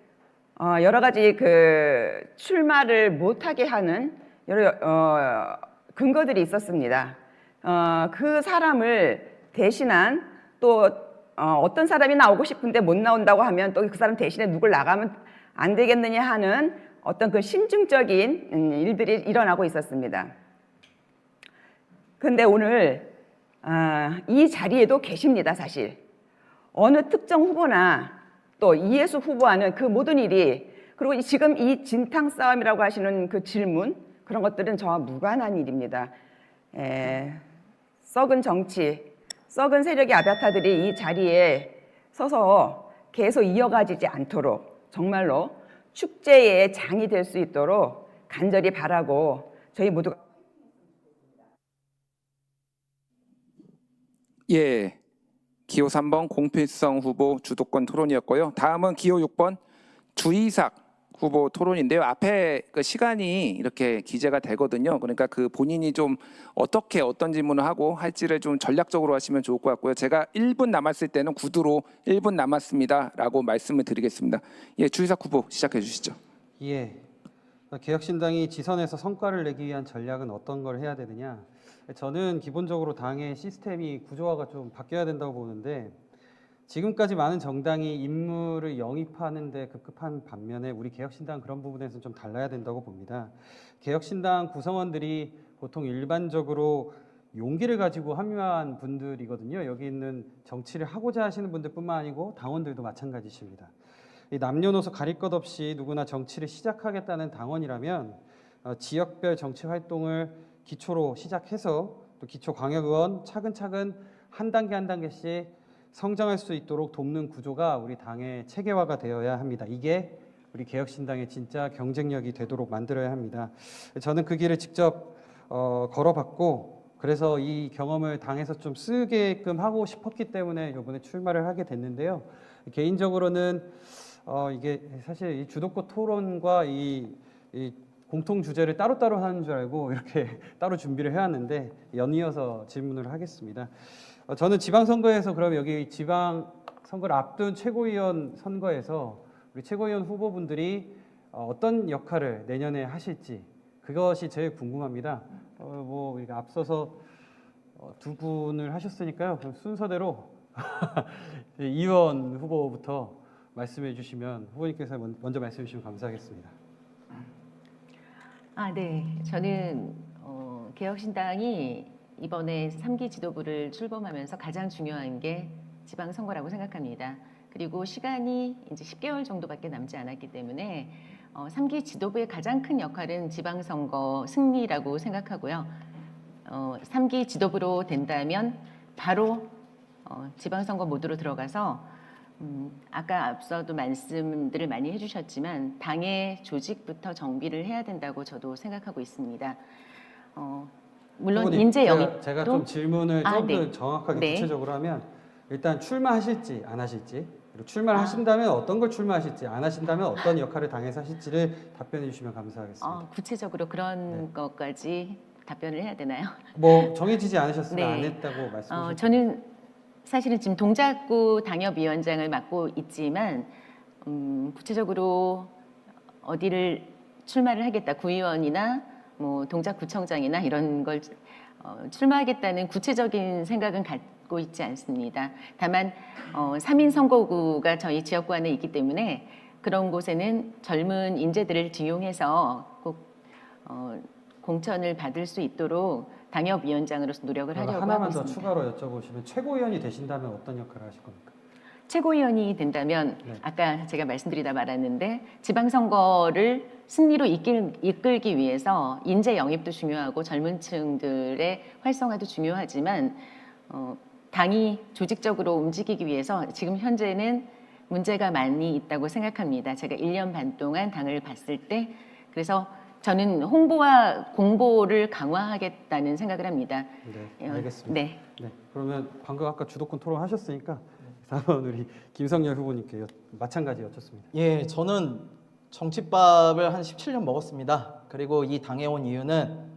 여러 가지 그 출마를 못하게 하는 여러 근거들이 있었습니다. 그 사람을 대신한 또 어떤 사람이 나오고 싶은데 못 나온다고 하면 또 그 사람 대신에 누굴 나가면 안 되겠느냐 하는 어떤 그 심증적인 일들이 일어나고 있었습니다. 그런데 오늘 이 자리에도 계십니다, 사실. 어느 특정 후보나 또 이해수 후보와는 그 모든 일이, 그리고 지금 이 진탕 싸움이라고 하시는 그 질문, 그런 것들은 저와 무관한 일입니다. 썩은 정치, 썩은 세력의 아바타들이 이 자리에 서서 계속 이어가지지 않도록 정말로 축제의 장이 될 수 있도록 간절히 바라고 저희 모두가 예, 기호 3번 공필성 후보 주도권 토론이었고요. 다음은 기호 6번 주이삭 후보 토론인데요. 앞에 그 시간이 이렇게 기재가 되거든요. 그러니까 그 본인이 좀 어떻게 어떤 질문을 하고 할지를 좀 전략적으로 하시면 좋을 것 같고요. 제가 1분 남았을 때는 구두로 1분 남았습니다라고 말씀을 드리겠습니다. 예, 주이삭 후보 시작해 주시죠. 예, 개혁신당이 지선에서 성과를 내기 위한 전략은 어떤 걸 해야 되느냐? 저는 기본적으로 당의 시스템이 구조화가 좀 바뀌어야 된다고 보는데, 지금까지 많은 정당이 인물을 영입하는 데 급급한 반면에 우리 개혁신당 그런 부분에서는 좀 달라야 된다고 봅니다. 개혁신당 구성원들이 보통 일반적으로 용기를 가지고 합류한 분들이거든요. 여기 있는 정치를 하고자 하시는 분들뿐만 아니고 당원들도 마찬가지십니다. 이 남녀노소 가릴 것 없이 누구나 정치를 시작하겠다는 당원이라면 지역별 정치 활동을 기초로 시작해서 또 기초 광역의원 차근차근 한 단계 한 단계씩 성장할 수 있도록 돕는 구조가 우리 당의 체계화가 되어야 합니다. 이게 우리 개혁신당의 진짜 경쟁력이 되도록 만들어야 합니다. 저는 그 길을 직접 걸어봤고, 그래서 이 경험을 당에서 좀 쓰게끔 하고 싶었기 때문에 이번에 출마를 하게 됐는데요. 개인적으로는 이게 사실 이 주도권 토론과 이 공통 주제를 따로따로 하는 줄 알고 이렇게 따로 준비를 해왔는데 연이어서 질문을 하겠습니다. 저는 지방선거에서, 그럼 여기 지방선거를 앞둔 최고위원 선거에서 우리 최고위원 후보분들이 어떤 역할을 내년에 하실지, 그것이 제일 궁금합니다. 뭐 앞서서 두 분을 하셨으니까요. 그럼 순서대로 이의원 후보부터 말씀해 주시면, 후보님께서 먼저 말씀해 주시면 감사하겠습니다. 네. 저는 개혁신당이 이번에 3기 지도부를 출범하면서 가장 중요한 게 지방선거라고 생각합니다. 그리고 시간이 이제 10개월 정도밖에 남지 않았기 때문에 3기 지도부의 가장 큰 역할은 지방선거 승리라고 생각하고요. 3기 지도부로 된다면 바로 지방선거 모드로 들어가서 아까 앞서도 말씀들을 많이 해주셨지만 당의 조직부터 정비를 해야 된다고 저도 생각하고 있습니다. 물론 후보님, 인재 영입도 제가 좀 질문을 좀 더 네. 정확하게 네. 구체적으로 하면, 일단 출마하실지 안 하실지, 그리고 출마를 하신다면 어떤 걸 출마하실지, 안 하신다면 어떤 역할을 당해서 하실지를 답변해 주시면 감사하겠습니다. 구체적으로 그런 것까지 답변을 해야 되나요? 뭐 정해지지 않으셨으면 네. 안 했다고 말씀해 주셨죠. 저는 사실은 지금 동작구 당협위원장을 맡고 있지만 구체적으로 어디를 출마를 하겠다, 구의원이나 뭐 동작구청장이나 이런 걸 출마하겠다는 구체적인 생각은 갖고 있지 않습니다. 다만 3인 선거구가 저희 지역구 안에 있기 때문에 그런 곳에는 젊은 인재들을 뒤용해서 꼭 공천을 받을 수 있도록 당협위원장으로서 노력을 하려고 하고 하나만 더 있습니다. 추가로 여쭤보시면, 최고위원이 되신다면 어떤 역할을 하실 겁니까? 최고위원이 된다면 네. 아까 제가 말씀드리다 말았는데 지방선거를 승리로 이끌기 위해서 인재 영입도 중요하고 젊은 층들의 활성화도 중요하지만 당이 조직적으로 움직이기 위해서 지금 현재는 문제가 많이 있다고 생각합니다. 제가 1년 반 동안 당을 봤을 때, 그래서 저는 홍보와 공보를 강화하겠다는 생각을 합니다. 네, 알겠습니다. 네. 네, 그러면 방금 아까 주도권 토론하셨으니까 다음은 우리 김성열 후보님께 마찬가지 여쭙습니다. 예, 저는 정치밥을 한 17년 먹었습니다. 그리고 이 당에 온 이유는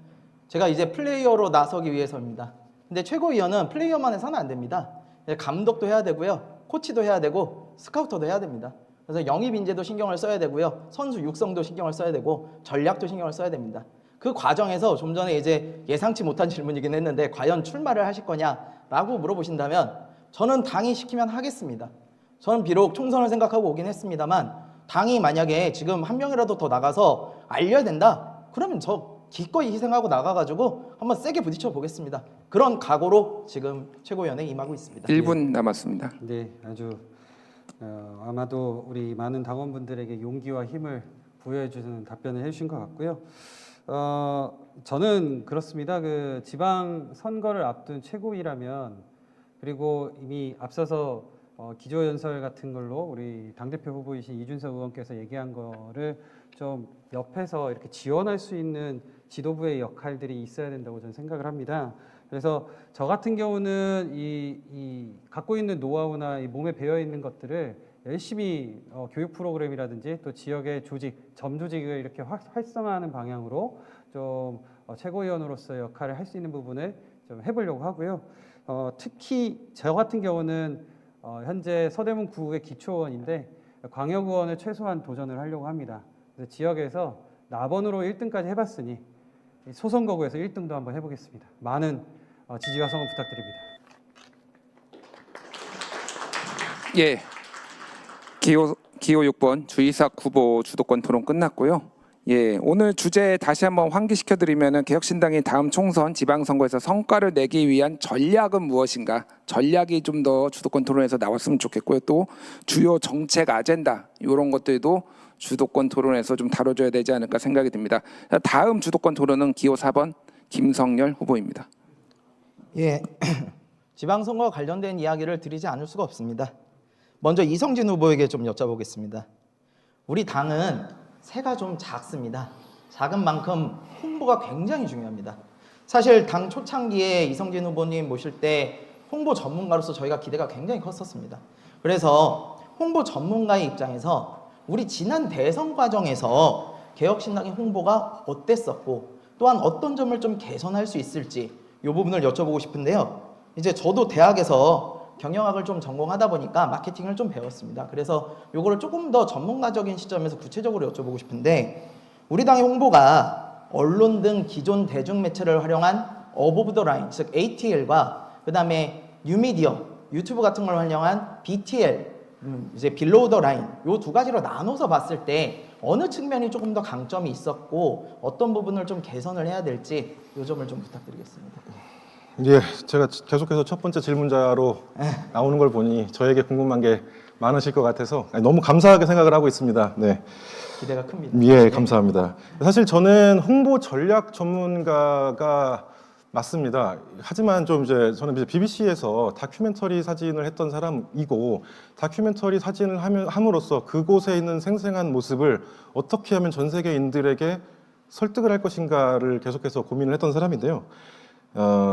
제가 이제 플레이어로 나서기 위해서입니다. 근데 최고위원은 플레이어만 해서는 안 됩니다. 감독도 해야 되고요, 코치도 해야 되고 스카우터도 해야 됩니다. 그래서 영입 인재도 신경을 써야 되고요, 선수 육성도 신경을 써야 되고 전략도 신경을 써야 됩니다. 그 과정에서 좀 전에 이제 예상치 못한 질문이긴 했는데 과연 출마를 하실 거냐라고 물어보신다면 저는 당이 시키면 하겠습니다. 저는 비록 총선을 생각하고 오긴 했습니다만 당이 만약에 지금 한 명이라도 더 나가서 알려야 된다, 그러면 저 기꺼이 희생하고 나가가지고 한번 세게 부딪혀 보겠습니다. 그런 각오로 지금 최고위원회에 임하고 있습니다. 1분 남았습니다. 네, 아주 아마도 우리 많은 당원분들에게 용기와 힘을 부여해 주는 답변을 해주신 것 같고요. 저는 그렇습니다. 그 지방 선거를 앞둔 최고위라면, 그리고 이미 앞서서 기조연설 같은 걸로 우리 당대표 후보이신 이준석 의원께서 얘기한 거를 좀 옆에서 이렇게 지원할 수 있는 지도부의 역할들이 있어야 된다고 저는 생각을 합니다. 그래서 저 같은 경우는 이 갖고 있는 노하우나 이 몸에 배어 있는 것들을 열심히 교육 프로그램이라든지 또 지역의 조직, 점 조직을 이렇게 활성화하는 방향으로 좀 최고위원으로서의 역할을 할 수 있는 부분을 좀 해보려고 하고요. 특히 저 같은 경우는 현재 서대문 구의 기초의원인데 광역의원을 최소한 도전을 하려고 합니다. 그래서 지역에서 나번으로 1등까지 해봤으니 소선거구에서 1등도 한번 해보겠습니다. 많은 지지와 성원 부탁드립니다. 예, 기호 6번 주이삭 후보 주도권 토론 끝났고요. 예, 오늘 주제 다시 한번 환기시켜드리면은 개혁신당이 다음 총선 지방선거에서 성과를 내기 위한 전략은 무엇인가, 전략이 좀 더 주도권 토론에서 나왔으면 좋겠고요. 또 주요 정책 아젠다 이런 것들도 주도권 토론에서 좀 다뤄줘야 되지 않을까 생각이 듭니다. 다음 주도권 토론은 기호 4번 김성열 후보입니다. 예, 지방선거와 관련된 이야기를 드리지 않을 수가 없습니다. 먼저 이성진 후보에게 좀 여쭤보겠습니다. 우리 당은 새가 좀 작습니다. 작은 만큼 홍보가 굉장히 중요합니다. 사실 당 초창기에 이성진 후보님 모실 때 홍보 전문가로서 저희가 기대가 굉장히 컸었습니다. 그래서 홍보 전문가의 입장에서 우리 지난 대선 과정에서 개혁신당의 홍보가 어땠었고 또한 어떤 점을 좀 개선할 수 있을지 이 부분을 여쭤보고 싶은데요. 이제 저도 대학에서 경영학을 좀 전공하다 보니까 마케팅을 좀 배웠습니다. 그래서 요거를 조금 더 전문가적인 시점에서 구체적으로 여쭤보고 싶은데, 우리 당의 홍보가 언론 등 기존 대중매체를 활용한 어보브 더 라인, 즉 ATL과 그 다음에 뉴미디어, 유튜브 같은 걸 활용한 BTL, 이제 빌로우 더 라인, 요 두 가지로 나눠서 봤을 때 어느 측면이 조금 더 강점이 있었고 어떤 부분을 좀 개선을 해야 될지 요 점을 좀 부탁드리겠습니다. 예, 제가 계속해서 첫 번째 질문자로 나오는 걸 보니 저에게 궁금한 게 많으실 것 같아서 너무 감사하게 생각을 하고 있습니다. 네. 기대가 큽니다. 예, 감사합니다. 사실 저는 홍보 전략 전문가가 맞습니다. 하지만 좀 이제 저는 이제 BBC에서 다큐멘터리 사진을 했던 사람이고, 다큐멘터리 사진을 함으로써 그곳에 있는 생생한 모습을 어떻게 하면 전 세계인들에게 설득을 할 것인가를 계속해서 고민을 했던 사람인데요.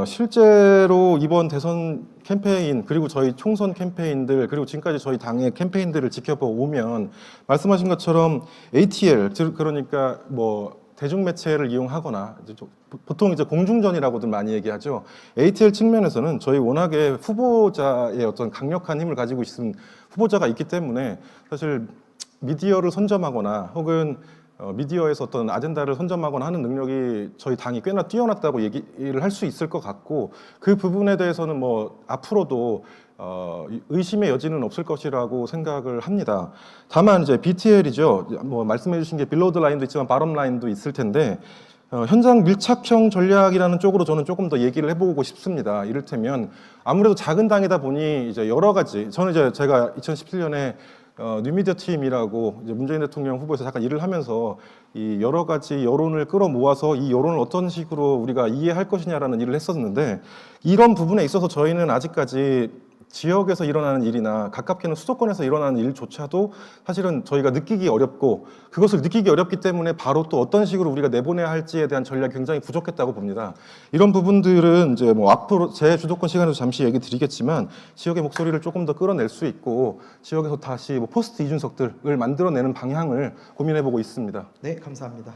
실제로 이번 대선 캠페인, 그리고 저희 총선 캠페인들, 그리고 지금까지 저희 당의 캠페인들을 지켜보면 말씀하신 것처럼 ATL, 그러니까 뭐 대중매체를 이용하거나 보통 이제 공중전이라고들 많이 얘기하죠. ATL 측면에서는 저희 워낙에 후보자의 어떤 강력한 힘을 가지고 있는 후보자가 있기 때문에 사실 미디어를 선점하거나 혹은 미디어에서 어떤 아젠다를 선점하거나 하는 능력이 저희 당이 꽤나 뛰어났다고 얘기를 할 수 있을 것 같고, 그 부분에 대해서는 뭐 앞으로도 의심의 여지는 없을 것이라고 생각을 합니다. 다만 이제 BTL이죠. 뭐 말씀해 주신 게 빌로우 더 라인도 있지만 바텀 라인도 있을 텐데, 현장 밀착형 전략이라는 쪽으로 저는 조금 더 얘기를 해보고 싶습니다. 이를테면 아무래도 작은 당이다 보니 이제 여러 가지, 저는 이제 제가 2017년에 뉴미디어 팀이라고 이제 문재인 대통령 후보에서 잠깐 일을 하면서 이 여러 가지 여론을 끌어모아서 이 여론을 어떤 식으로 우리가 이해할 것이냐라는 일을 했었는데, 이런 부분에 있어서 저희는 아직까지 지역에서 일어나는 일이나 가깝게는 수도권에서 일어나는 일조차도 사실은 저희가 느끼기 어렵고, 그것을 느끼기 어렵기 때문에 바로 또 어떤 식으로 우리가 내보내야 할지에 대한 전략이 굉장히 부족했다고 봅니다. 이런 부분들은 이제 뭐 앞으로 제 주도권 시간에서 잠시 얘기 드리겠지만 지역의 목소리를 조금 더 끌어낼 수 있고 지역에서 다시 뭐 포스트 이준석들을 만들어내는 방향을 고민해보고 있습니다. 네, 감사합니다.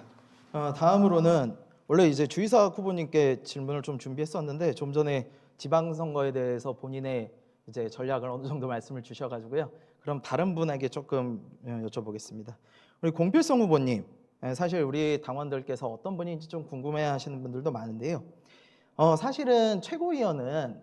다음으로는 원래 이제 주이삭 후보님께 질문을 좀 준비했었는데 좀 전에 지방선거에 대해서 본인의 이제 전략을 어느 정도 말씀을 주셔가지고요. 그럼 다른 분에게 조금 여쭤보겠습니다. 우리 공필성 후보님, 사실 우리 당원들께서 어떤 분인지 좀 궁금해하시는 분들도 많은데요. 사실은 최고위원은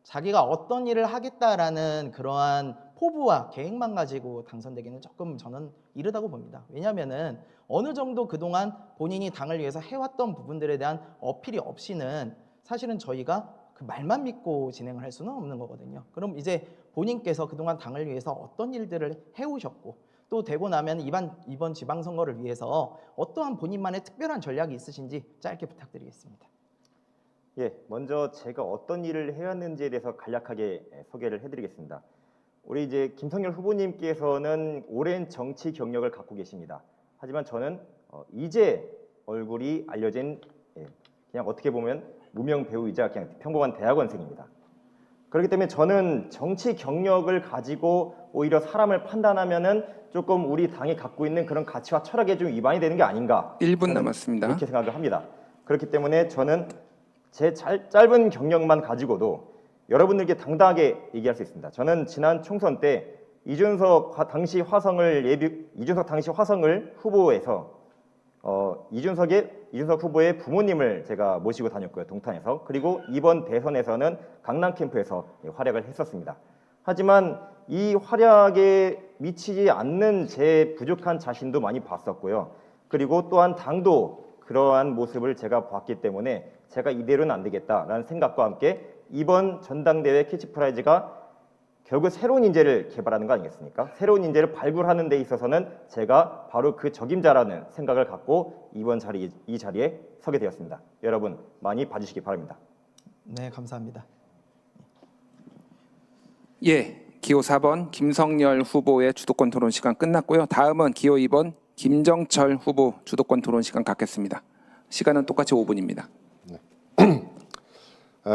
자기가 어떤 일을 하겠다라는 그러한 포부와 계획만 가지고 당선되기는 조금 저는 이르다고 봅니다. 왜냐하면은 어느 정도 그동안 본인이 당을 위해서 해왔던 부분들에 대한 어필이 없이는 사실은 저희가 그 말만 믿고 진행을 할 수는 없는 거거든요. 그럼 이제 본인께서 그동안 당을 위해서 어떤 일들을 해오셨고 또 되고 나면 이번 지방선거를 위해서 어떠한 본인만의 특별한 전략이 있으신지 짧게 부탁드리겠습니다. 예, 먼저 제가 어떤 일을 해왔는지에 대해서 간략하게 소개를 해드리겠습니다. 우리 이제 김성열 후보님께서는 오랜 정치 경력을 갖고 계십니다. 하지만 저는 이제 얼굴이 알려진 그냥 어떻게 보면 무명 배우이자 그냥 평범한 대학원생입니다. 그렇기 때문에 저는 정치 경력을 가지고 오히려 사람을 판단하면은 조금 우리 당이 갖고 있는 그런 가치와 철학에 좀 위반이 되는 게 아닌가. 1분 남았습니다. 이렇게 생각을 합니다. 그렇기 때문에 저는 제 짧은 경력만 가지고도 여러분들께 당당하게 얘기할 수 있습니다. 저는 지난 총선 때 이준석 당시 화성을 후보에서 이준석 후보의 부모님을 제가 모시고 다녔고요, 동탄에서. 그리고 이번 대선에서는 강남 캠프에서 활약을 했었습니다. 하지만 이 활약에 미치지 않는 제 부족한 자신도 많이 봤었고요. 그리고 또한 당도 그러한 모습을 제가 봤기 때문에 제가 이대로는 안 되겠다라는 생각과 함께 이번 전당대회 캐치프라이즈가 결국 새로운 인재를 개발하는 거 아니겠습니까? 새로운 인재를 발굴하는 데 있어서는 제가 바로 그 적임자라는 생각을 갖고 이 자리에 서게 되었습니다. 여러분 많이 봐주시기 바랍니다. 네, 감사합니다. 예, 기호 4번 김성열 후보의 주도권 토론 시간 끝났고요. 다음은 기호 2번 김정철 후보 주도권 토론 시간 갖겠습니다. 시간은 똑같이 5분입니다.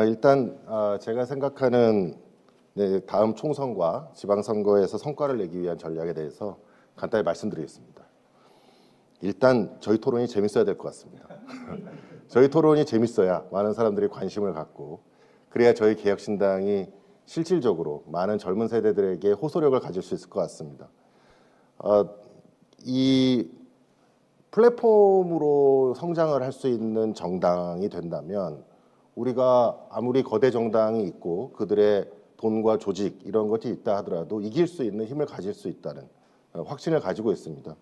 일단 제가 생각하는 다음 총선과 지방선거에서 성과를 내기 위한 전략에 대해서 간단히 말씀드리겠습니다. 일단 저희 토론이 재밌어야 될 것 같습니다. 저희 토론이 재밌어야 많은 사람들이 관심을 갖고 그래야 저희 개혁신당이 실질적으로 많은 젊은 세대들에게 호소력을 가질 수 있을 것 같습니다. 이 플랫폼으로 성장을 할 수 있는 정당이 된다면 우리가 아무리 거대 정당이 있고 그들의 돈과 조직 이런 것이 있다 하더라도 이길 수 있는 힘을 가질 수 있다는 확신을 가지고 있습니다.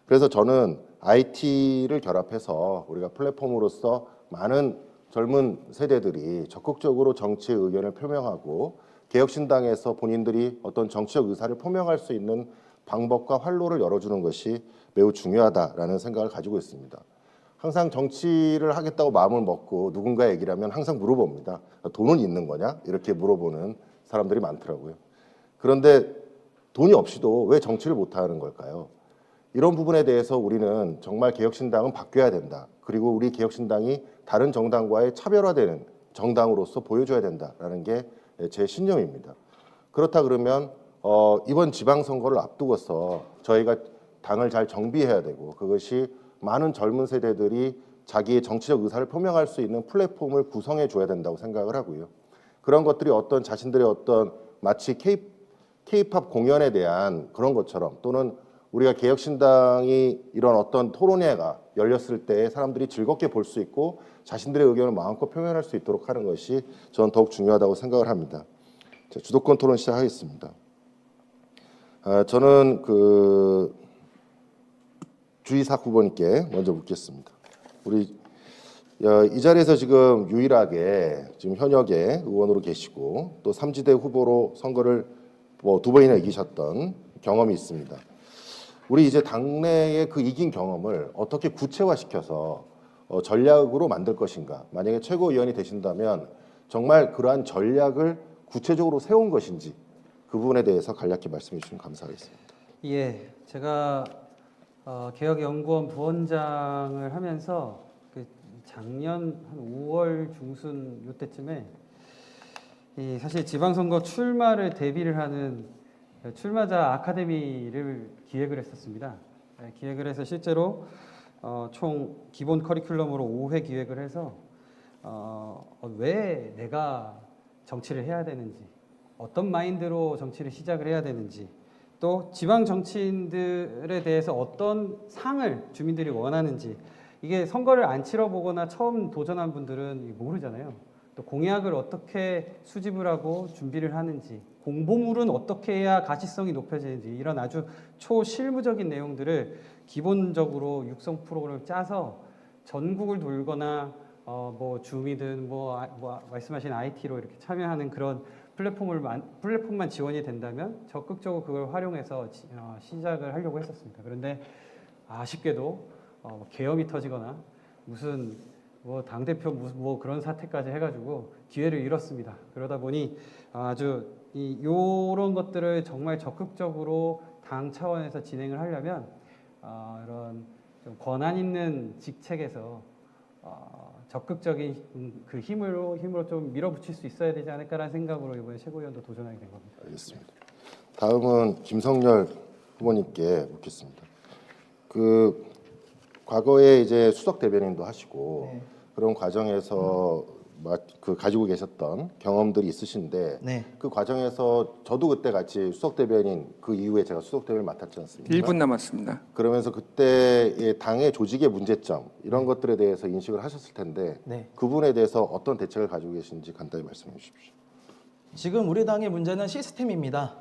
그래서 저는 IT를 결합해서 우리가 플랫폼으로서 많은 젊은 세대들이 적극적으로 정치의 의견을 표명하고 개혁신당에서 본인들이 어떤 정치적 의사를 표명할 수 있는 방법과 활로를 열어주는 것이 매우 중요하다라는 생각을 가지고 있습니다. 항상 정치를 하겠다고 마음을 먹고 누군가 얘기를 하면 항상 물어봅니다. 돈은 있는 거냐? 이렇게 물어보는 사람들이 많더라고요. 그런데 돈이 없이도 왜 정치를 못하는 걸까요? 이런 부분에 대해서 우리는 정말 개혁신당은 바뀌어야 된다. 그리고 우리 개혁신당이 다른 정당과의 차별화되는 정당으로서 보여줘야 된다라는 게 제 신념입니다. 그렇다 그러면 이번 지방선거를 앞두고서 저희가 당을 잘 정비해야 되고 그것이 많은 젊은 세대들이 자기의 정치적 의사를 표명할 수 있는 플랫폼을 구성해 줘야 된다고 생각을 하고요. 그런 것들이 어떤 자신들의 어떤 마치 K-팝 공연에 대한 그런 것처럼 또는 우리가 개혁신당이 이런 어떤 토론회가 열렸을 때 사람들이 즐겁게 볼 수 있고 자신들의 의견을 마음껏 표현할 수 있도록 하는 것이 저는 더욱 중요하다고 생각을 합니다. 자, 주도권 토론 시작하겠습니다. 저는 주이삭 후보님께 먼저 묻겠습니다. 우리 이 자리에서 지금 유일하게 지금 현역의 의원으로 계시고 또 삼지대 후보로 선거를 2번이나 이기셨던 경험이 있습니다. 우리 이제 당내의 그 이긴 경험을 어떻게 구체화시켜서 전략으로 만들 것인가? 만약에 최고위원이 되신다면 정말 그러한 전략을 구체적으로 세운 것인지 그 부분에 대해서 간략히 말씀해 주시면 감사하겠습니다. 예, 제가 개혁연구원 부원장을 하면서 그 작년 한 5월 중순 이때쯤에 사실 지방선거 출마를 대비를 하는 출마자 아카데미를 기획을 했었습니다. 기획을 해서 실제로 총 기본 커리큘럼으로 5회 기획을 해서 왜 내가 정치를 해야 되는지 어떤 마인드로 정치를 시작을 해야 되는지, 또 지방 정치인들에 대해서 어떤 상을 주민들이 원하는지, 이게 선거를 안 치러보거나 처음 도전한 분들은 모르잖아요. 또 공약을 어떻게 수집을 하고 준비를 하는지, 공보물은 어떻게 해야 가시성이 높여지는지, 이런 아주 초실무적인 내용들을 기본적으로 육성 프로그램을 짜서 전국을 돌거나 뭐 줌이든 뭐 말씀하신 IT로 이렇게 참여하는 그런 플랫폼만 지원이 된다면 적극적으로 그걸 활용해서 시작을 하려고 했었습니다. 그런데 아쉽게도 계엄이 터지거나 무슨 뭐 당대표 뭐 그런 사태까지 해가지고 기회를 잃었습니다. 그러다 보니 아주 이런 것들을 정말 적극적으로 당 차원에서 진행을 하려면 이런 좀 권한 있는 직책에서 적극적인 그 힘으로 좀 밀어붙일 수 있어야 되지 않을까라는 생각으로 이번에 최고위원도 도전하게 된 겁니다. 알겠습니다. 다음은 김성열 후보님께 묻겠습니다. 그 과거에 이제 수석 대변인도 하시고 네. 그런 과정에서 그 가지고 계셨던 경험들이 있으신데 네. 그 과정에서 저도 그때 같이 수석 대변인 그 이후에 제가 수석 대변을 맡았지 않습니까? 1분 남았습니다. 그러면서 그때의 당의 조직의 문제점 이런 것들에 대해서 인식을 하셨을 텐데 네. 그 부분에 대해서 어떤 대책을 가지고 계신지 간단히 말씀해 주십시오. 지금 우리 당의 문제는 시스템입니다.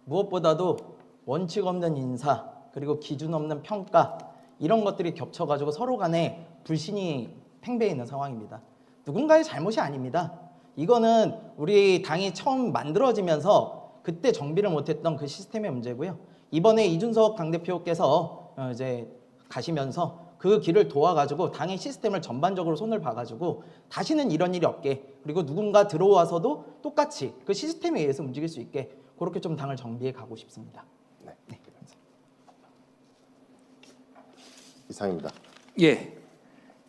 무엇보다도 원칙 없는 인사, 그리고 기준 없는 평가, 이런 것들이 겹쳐가지고 서로 간에 불신이 팽배해 있는 상황입니다. 누군가의 잘못이 아닙니다. 이거는 우리 당이 처음 만들어지면서 그때 정비를 못했던 그 시스템의 문제고요. 이번에 이준석 당대표께서 이제 가시면서 그 길을 도와가지고 당의 시스템을 전반적으로 손을 봐가지고 다시는 이런 일이 없게, 그리고 누군가 들어와서도 똑같이 그 시스템에 의해서 움직일 수 있게 그렇게 좀 당을 정비해 가고 싶습니다. 네. 이상입니다. 예.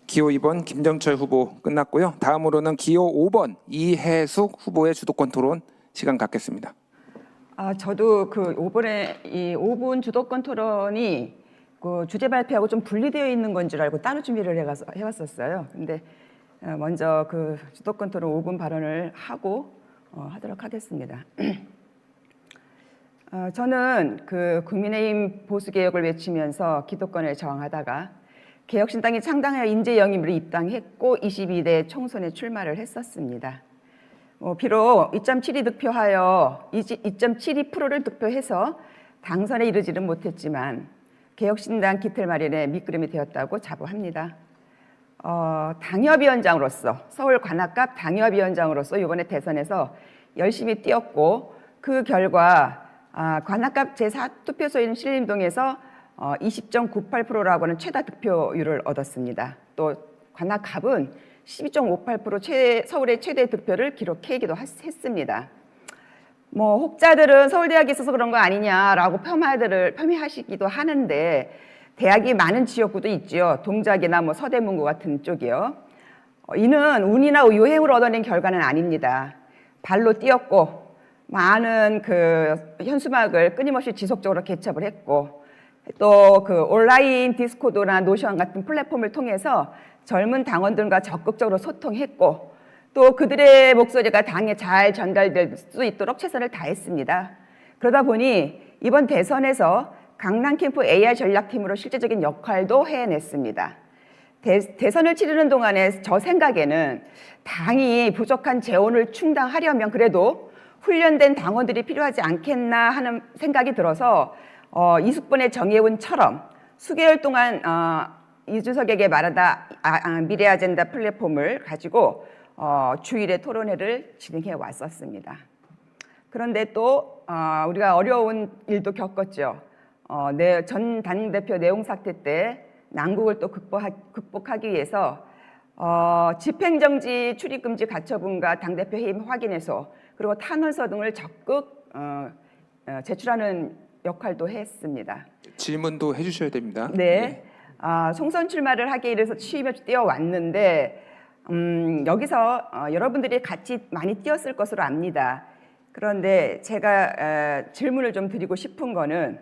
기호 2번 김정철 후보 끝났고요. 다음으로는 기호 5번 이해숙 후보의 주도권 토론 시간 갖겠습니다. 저도 그 이번에 이 5분 주도권 토론이 그 주제 발표하고 좀 분리되어 있는 건 줄 알고 따로 준비를 해왔었어요. 근데 먼저 그 주도권 토론 5분 발언을 하고 하도록 하겠습니다. 저는 그 국민의힘 보수개혁을 외치면서 기득권을 저항하다가 개혁신당이 창당하여 인재 영입으로 입당했고 22대 총선에 출마를 했었습니다. 비록 2.72 득표하여 2.72%를 득표해서 당선에 이르지는 못했지만 개혁신당 기틀 마련에 밑그림이 되었다고 자부합니다. 당협위원장으로서 서울 관악갑 당협위원장으로서 이번에 대선에서 열심히 뛰었고 그 결과 관악갑 제4투표소인 신림동에서 20.98%라고 하는 최다 득표율을 얻었습니다. 또 관악갑은 12.58% 서울의 최대 득표를 기록하기도 했습니다. 뭐 혹자들은 서울대학이 있어서 그런 거 아니냐라고 폄훼하시기도 하는데 대학이 많은 지역구도 있죠. 동작이나 뭐 서대문구 같은 쪽이요. 이는 운이나 요행으로 얻어낸 결과는 아닙니다. 발로 뛰었고 많은 그 현수막을 끊임없이 지속적으로 개첩을 했고 또 그 온라인 디스코드나 노션 같은 플랫폼을 통해서 젊은 당원들과 적극적으로 소통했고 또 그들의 목소리가 당에 잘 전달될 수 있도록 최선을 다했습니다. 그러다 보니 이번 대선에서 강남 캠프 AI 전략팀으로 실제적인 역할도 해냈습니다. 대선을 치르는 동안에 저 생각에는 당이 부족한 재원을 충당하려면 그래도 훈련된 당원들이 필요하지 않겠나 하는 생각이 들어서 이숙번의 정혜원처럼 수개월 동안 이준석에게 말하다 미래 아젠다 플랫폼을 가지고 주일에 토론회를 진행해 왔었습니다. 그런데 또 우리가 어려운 일도 겪었죠. 전 당대표 내용 사태 때 난국을 또 극복하기 위해서 집행정지 출입금지 가처분과 당대표 해임 확인해서 그리고 탄원서 등을 적극 제출하는 역할도 했습니다. 질문도 해주셔야 됩니다. 네. 총선 출마를 하기 위해서 취임 없이 뛰어왔는데 여기서 여러분들이 같이 많이 뛰었을 것으로 압니다. 그런데 제가 질문을 좀 드리고 싶은 거는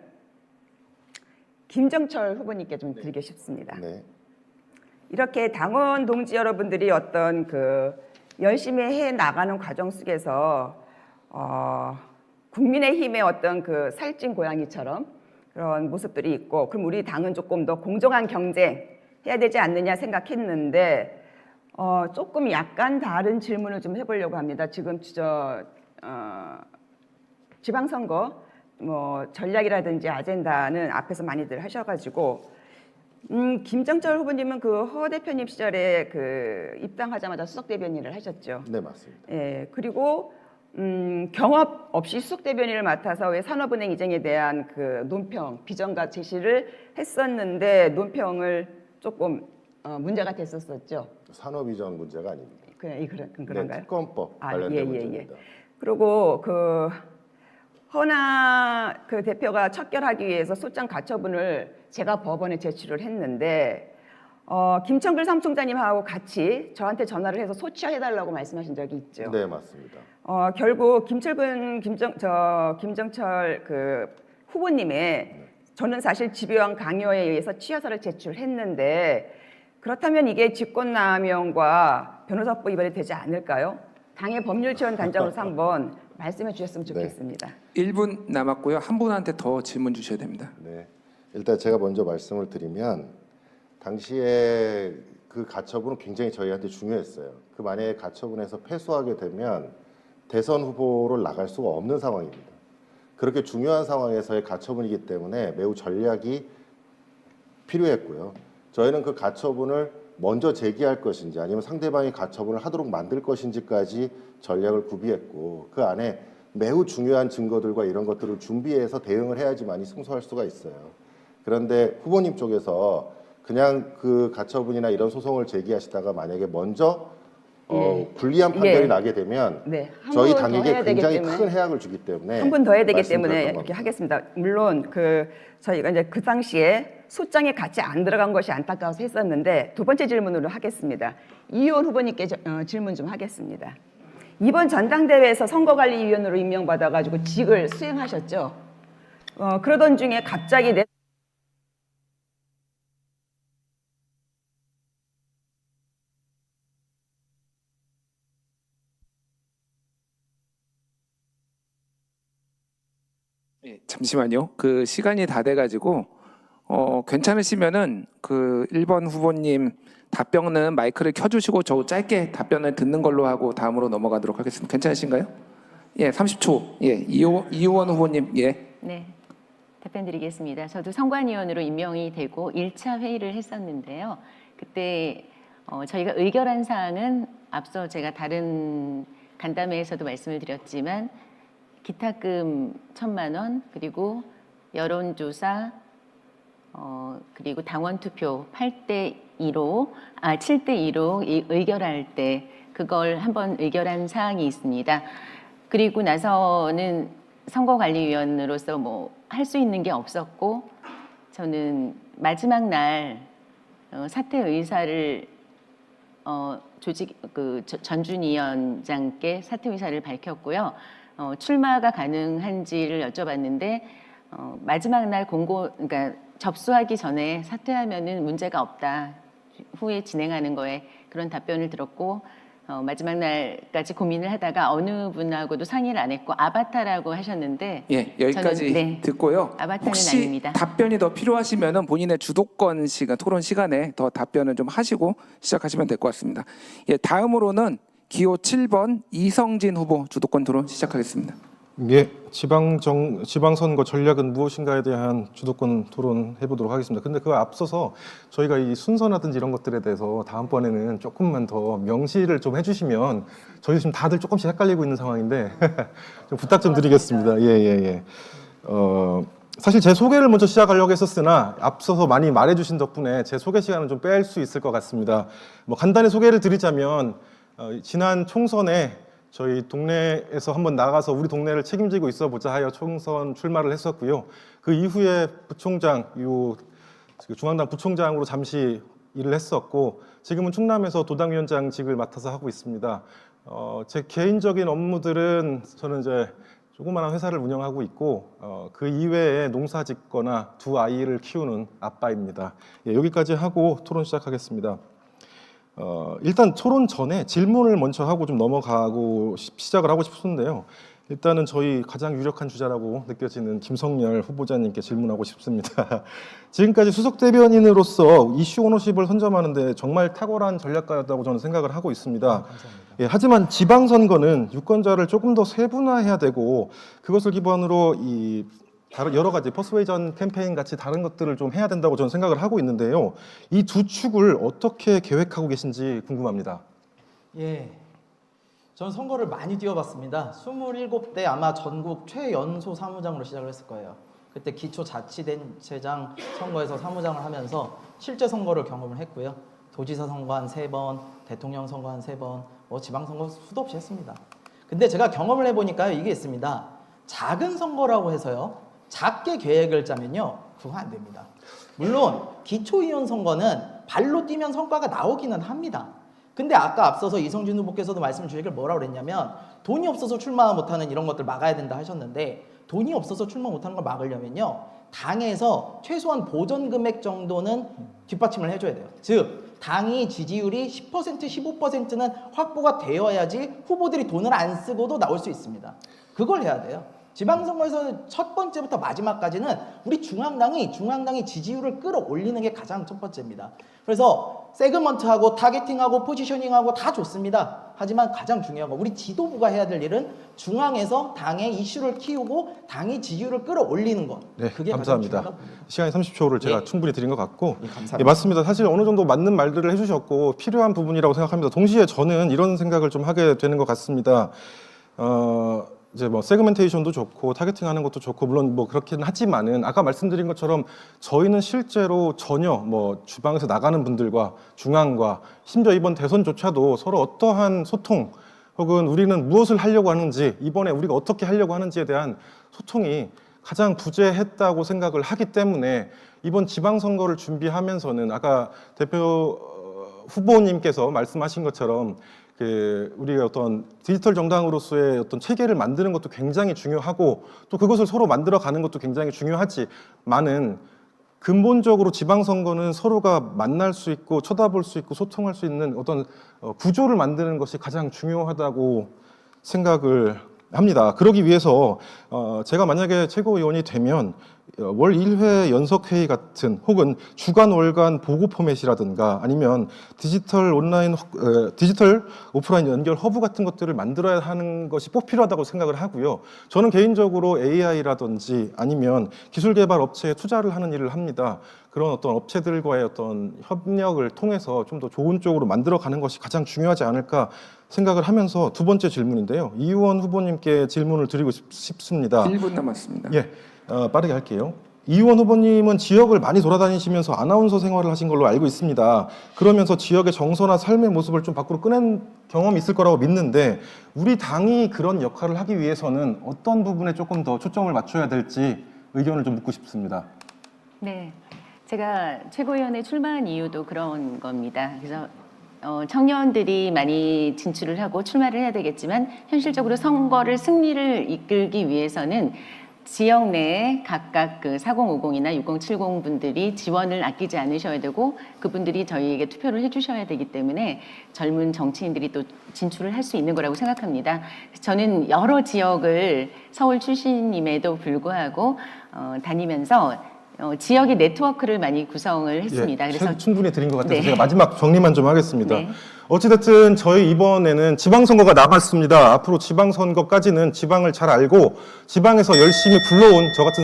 김정철 후보님께 좀 드리고 싶습니다. 네. 이렇게 당원 동지 여러분들이 어떤 그 열심히 해 나가는 과정 속에서 국민의힘의 어떤 그 살찐 고양이처럼 그런 모습들이 있고, 그럼 우리 당은 조금 더 공정한 경쟁 해야 되지 않느냐 생각했는데 조금 약간 다른 질문을 좀 해보려고 합니다. 지금 지방선거 뭐 전략이라든지 아젠다는 앞에서 많이들 하셔가지고 김정철 후보님은 그 허 대표님 시절에 그 입당하자마자 수석 대변인을 하셨죠. 네, 맞습니다. 예, 그리고 경험 없이 수석 대변인을 맡아서 왜 산업은행 이전에 대한 그 논평, 비전과 제시를 했었는데 논평을 조금 문제가 됐었었죠. 산업 이전 문제가 아닙니다. 그런가요? 네, 특검법 관련된 문제입니다. 그리고 그 허나 그 대표가 척결하기 위해서 소장 가처분을 제가 법원에 제출을 했는데 김청길 사무총장님하고 같이 저한테 전화를 해서 소취해달라고 말씀하신 적이 있죠. 네, 맞습니다. 결국 김정철 그 후보님의 저는 사실 집요한 강요에 의해서 취하서를 제출했는데 그렇다면 이게 직권남용과 변호사법 위반이 되지 않을까요? 당의 법률지원단장으로서 한번 말씀해 주셨으면 좋겠습니다. 1분 남았고요. 한 분한테 더 질문 주셔야 됩니다. 네, 일단 제가 먼저 말씀을 드리면 당시에 그 가처분은 굉장히 저희한테 중요했어요. 그 만약에 가처분에서 패소하게 되면 대선 후보를 나갈 수가 없는 상황입니다. 그렇게 중요한 상황에서의 가처분이기 때문에 매우 전략이 필요했고요. 저희는 그 가처분을 먼저 제기할 것인지 아니면 상대방이 가처분을 하도록 만들 것인지까지 전략을 구비했고 그 안에 매우 중요한 증거들과 이런 것들을 준비해서 대응을 해야지만이 승소할 수가 있어요. 그런데 후보님 쪽에서 그냥 그 가처분이나 이런 소송을 제기하시다가 만약에 먼저 불리한 판결이 나게 되면 저희 당에게 굉장히 큰 해악을 주기 때문에 한 분 더 해야 되기 때문에 이렇게 하겠습니다. 물론 저희가 이제 그 당시에 소장에 같이 안 들어간 것이 안타까워서 했었는데 두 번째 질문으로 하겠습니다. 이효원 후보님께 질문 좀 하겠습니다. 이번 전당대회에서 선거관리위원으로 임명받아가지고 직을 수행하셨죠. 그러던 중에 갑자기 잠시만요. 그 시간이 다 돼가지고 괜찮으시면은 그 1번 후보님 답변은 마이크를 켜주시고 저 짧게 답변을 듣는 걸로 하고 다음으로 넘어가도록 하겠습니다. 괜찮으신가요? 예, 30초. 예, 이호원 후보님. 예. 네, 답변 드리겠습니다. 저도 선관위원으로 임명이 되고 1차 회의를 했었는데요. 그때 저희가 의결한 사항은 앞서 제가 다른 간담회에서도 말씀을 드렸지만 기타금 1,000만 원, 그리고 여론조사, 그리고 당원 투표 7대2로 의결할 때 그걸 한번 의결한 사항이 있습니다. 그리고 나서는 선거관리위원으로서 뭐 할 수 있는 게 없었고 저는 마지막 날 사퇴 의사를 전준 위원장께 사퇴 의사를 밝혔고요. 출마가 가능한지를 여쭤봤는데 마지막 날 그러니까 접수하기 전에 사퇴하면은 문제가 없다. 후에 진행하는 거에 그런 답변을 들었고 마지막 날까지 고민을 하다가 어느 분하고도 상의를 안 했고 아바타라고 하셨는데 예, 여기까지 저는, 듣고요. 아바타는 혹시 아닙니다. 답변이 더 필요하시면은 본인의 주도권 시간, 토론 시간에 더 답변을 좀 하시고 시작하시면 될 것 같습니다. 예, 다음으로는 기호 7번 이성진 후보 주도권 토론 시작하겠습니다. 예, 지방선거 전략은 무엇인가에 대한 주도권 토론 해보도록 하겠습니다. 근데 그 앞서서 저희가 이 순서라든지 이런 것들에 대해서 다음번에는 조금만 더 명시를 좀 해주시면 저희 지금 다들 조금씩 헷갈리고 있는 상황인데 좀 부탁 좀 드리겠습니다. 예. 사실 제 소개를 먼저 시작하려고 했었으나 앞서서 많이 말해주신 덕분에 제 소개 시간은 좀 뺄 수 있을 것 같습니다. 뭐 간단히 소개를 드리자면 지난 총선에 저희 동네에서 한번 나가서 우리 동네를 책임지고 있어 보자 하여 총선 출마를 했었고요. 그 이후에 부총장, 중앙당 부총장으로 잠시 일을 했었고 지금은 충남에서 도당위원장직을 맡아서 하고 있습니다. 제 개인적인 업무들은 저는 이제 조그마한 회사를 운영하고 있고 그 이외에 농사 짓거나 두 아이를 키우는 아빠입니다. 예, 여기까지 하고 토론 시작하겠습니다. 일단 토론 전에 질문을 먼저 하고 좀 넘어가고 시작을 하고 싶은데요. 일단은 저희 가장 유력한 주자라고 느껴지는 김성열 후보자님께 질문하고 싶습니다. 지금까지 수석 대변인으로서 이슈 오너십을 선점하는데 정말 탁월한 전략가였다고 저는 생각을 하고 있습니다. 감사합니다. 예, 하지만 지방선거는 유권자를 조금 더 세분화해야 되고 그것을 기반으로 이 다른 여러 가지 퍼스웨이전 캠페인 같이 다른 것들을 좀 해야 된다고 저는 생각을 하고 있는데요. 이 두 축을 어떻게 계획하고 계신지 궁금합니다. 예, 전 선거를 많이 뛰어봤습니다. 27대 아마 전국 최연소 사무장으로 시작을 했을 거예요. 그때 기초자치단체장 선거에서 사무장을 하면서 실제 선거를 경험을 했고요. 도지사 선거 한 3번, 대통령 선거 한 3번, 뭐 지방선거 수도 없이 했습니다. 근데 제가 경험을 해보니까요, 이게 있습니다. 작은 선거라고 해서요, 작게 계획을 짜면요, 그거 안 됩니다. 물론 기초의원 선거는 발로 뛰면 성과가 나오기는 합니다. 근데 아까 앞서서 이성진 후보께서도 말씀 주시길 뭐라고 그랬냐면 돈이 없어서 출마 못하는 이런 것들 막아야 된다 하셨는데, 돈이 없어서 출마 못하는 걸 막으려면요, 당에서 최소한 보전 금액 정도는 뒷받침을 해줘야 돼요. 즉 당이 지지율이 10%, 15%는 확보가 되어야지 후보들이 돈을 안 쓰고도 나올 수 있습니다. 그걸 해야 돼요. 지방선거에서 첫 번째부터 마지막까지는 우리 중앙당이 지지율을 끌어올리는 게 가장 첫 번째입니다. 그래서 세그먼트하고 타겟팅하고 포지셔닝하고 다 좋습니다. 하지만 가장 중요한 건 우리 지도부가 해야 될 일은 중앙에서 당의 이슈를 키우고 당의 지지율을 끌어올리는 것. 네, 그게 감사합니다. 가장 중요하다고 시간이 30초를 제가 예. 충분히 드린 것 같고, 예, 감사합니다. 예, 맞습니다. 사실 어느 정도 맞는 말들을 해주셨고 필요한 부분이라고 생각합니다. 동시에 저는 이런 생각을 좀 하게 되는 것 같습니다. 이제 뭐 세그멘테이션도 좋고 타겟팅하는 것도 좋고 물론 뭐 그렇긴 하지만은 아까 말씀드린 것처럼 저희는 실제로 전혀 뭐 주방에서 나가는 분들과 중앙과 심지어 이번 대선조차도 서로 어떠한 소통 혹은 우리는 무엇을 하려고 하는지 이번에 우리가 어떻게 하려고 하는지에 대한 소통이 가장 부재했다고 생각을 하기 때문에 이번 지방선거를 준비하면서는 아까 대표 후보님께서 말씀하신 것처럼 우리가 어떤 디지털 정당으로서의 어떤 체계를 만드는 것도 굉장히 중요하고 또 그것을 서로 만들어가는 것도 굉장히 중요하지만은 근본적으로 지방선거는 서로가 만날 수 있고 쳐다볼 수 있고 소통할 수 있는 어떤 구조를 만드는 것이 가장 중요하다고 생각을 합니다. 그러기 위해서 제가 만약에 최고위원이 되면 월 1회 연석회의 같은 혹은 주간 월간 보고 포맷이라든가 아니면 디지털 온라인 디지털 오프라인 연결 허브 같은 것들을 만들어야 하는 것이 꼭 필요하다고 생각을 하고요. 저는 개인적으로 AI라든지 아니면 기술 개발 업체에 투자를 하는 일을 합니다. 그런 어떤 업체들과의 어떤 협력을 통해서 좀 더 좋은 쪽으로 만들어가는 것이 가장 중요하지 않을까 생각을 하면서 두 번째 질문인데요. 이유원 후보님께 질문을 드리고 싶습니다. 1분 남았습니다. 예, 빠르게 할게요. 이유원 후보님은 지역을 많이 돌아다니시면서 아나운서 생활을 하신 걸로 알고 있습니다. 그러면서 지역의 정서나 삶의 모습을 좀 밖으로 꺼낸 경험이 있을 거라고 믿는데 우리 당이 그런 역할을 하기 위해서는 어떤 부분에 조금 더 초점을 맞춰야 될지 의견을 좀 묻고 싶습니다. 네, 제가 최고위원에 출마한 이유도 그런 겁니다. 그래서 청년들이 많이 진출을 하고 출마를 해야 되겠지만 현실적으로 선거를 승리를 이끌기 위해서는 지역 내에 각각 그 4050이나 6070 분들이 지원을 아끼지 않으셔야 되고 그분들이 저희에게 투표를 해주셔야 되기 때문에 젊은 정치인들이 또 진출을 할 수 있는 거라고 생각합니다. 저는 여러 지역을 서울 출신임에도 불구하고 다니면서 지역의 네트워크를 많이 구성을 했습니다. 예, 그래서 충분히 드린 것 같아서 네. 제가 마지막 정리만 좀 하겠습니다. 네. 어찌됐든 저희 이번에는 지방선거가 남았습니다. 앞으로 지방선거까지는 지방을 잘 알고 지방에서 열심히 굴러온 저 같은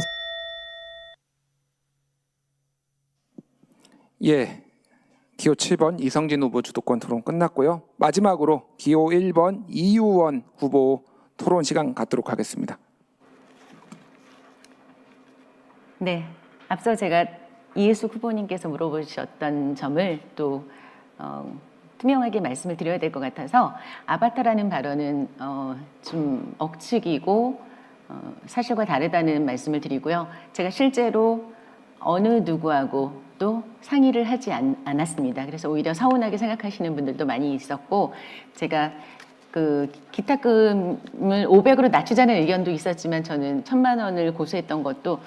예, 기호 7번 이성진 후보 주도권 토론 끝났고요. 마지막으로 기호 1번 이유원 후보 토론 시간 갖도록 하겠습니다. 네, 앞서 제가 이해숙 후보님께서 물어보셨던 점을 또 투명하게 말씀을 드려야 될 것 같아서 아바타라는 발언은 좀 억측이고 사실과 다르다는 말씀을 드리고요. 제가 실제로 어느 누구하고 또 상의를 하지 않았습니다. 그래서 오히려 서운하게 생각하시는 분들도 많이 있었고 제가 그 기탁금을 500으로 낮추자는 의견도 있었지만 저는 1,000만 원을 고수했던 것도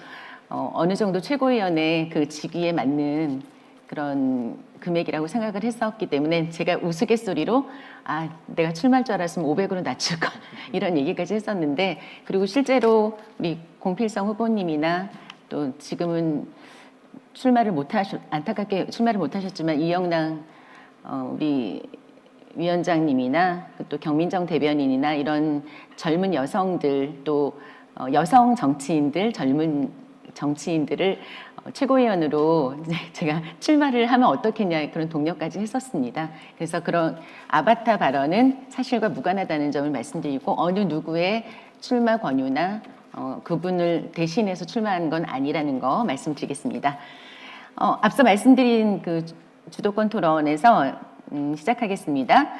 어느 정도 최고위원회 그 직위에 맞는 그런 금액이라고 생각을 했었기 때문에 제가 우스갯소리로 내가 출마할 줄 알았으면 500으로 낮출 걸 이런 얘기까지 했었는데, 그리고 실제로 우리 공필성 후보님이나 또 지금은 안타깝게 출마를 못하셨지만 이영랑 우리 위원장님이나 또 경민정 대변인이나 이런 젊은 여성들, 또 여성 정치인들, 젊은 정치인들을 최고위원으로 제가 출마를 하면 어떻겠냐 그런 독려까지 했었습니다. 그래서 그런 아바타 발언은 사실과 무관하다는 점을 말씀드리고, 어느 누구의 출마 권유나 그분을 대신해서 출마한 건 아니라는 거 말씀드리겠습니다. 앞서 말씀드린 그 주도권 토론에서 시작하겠습니다.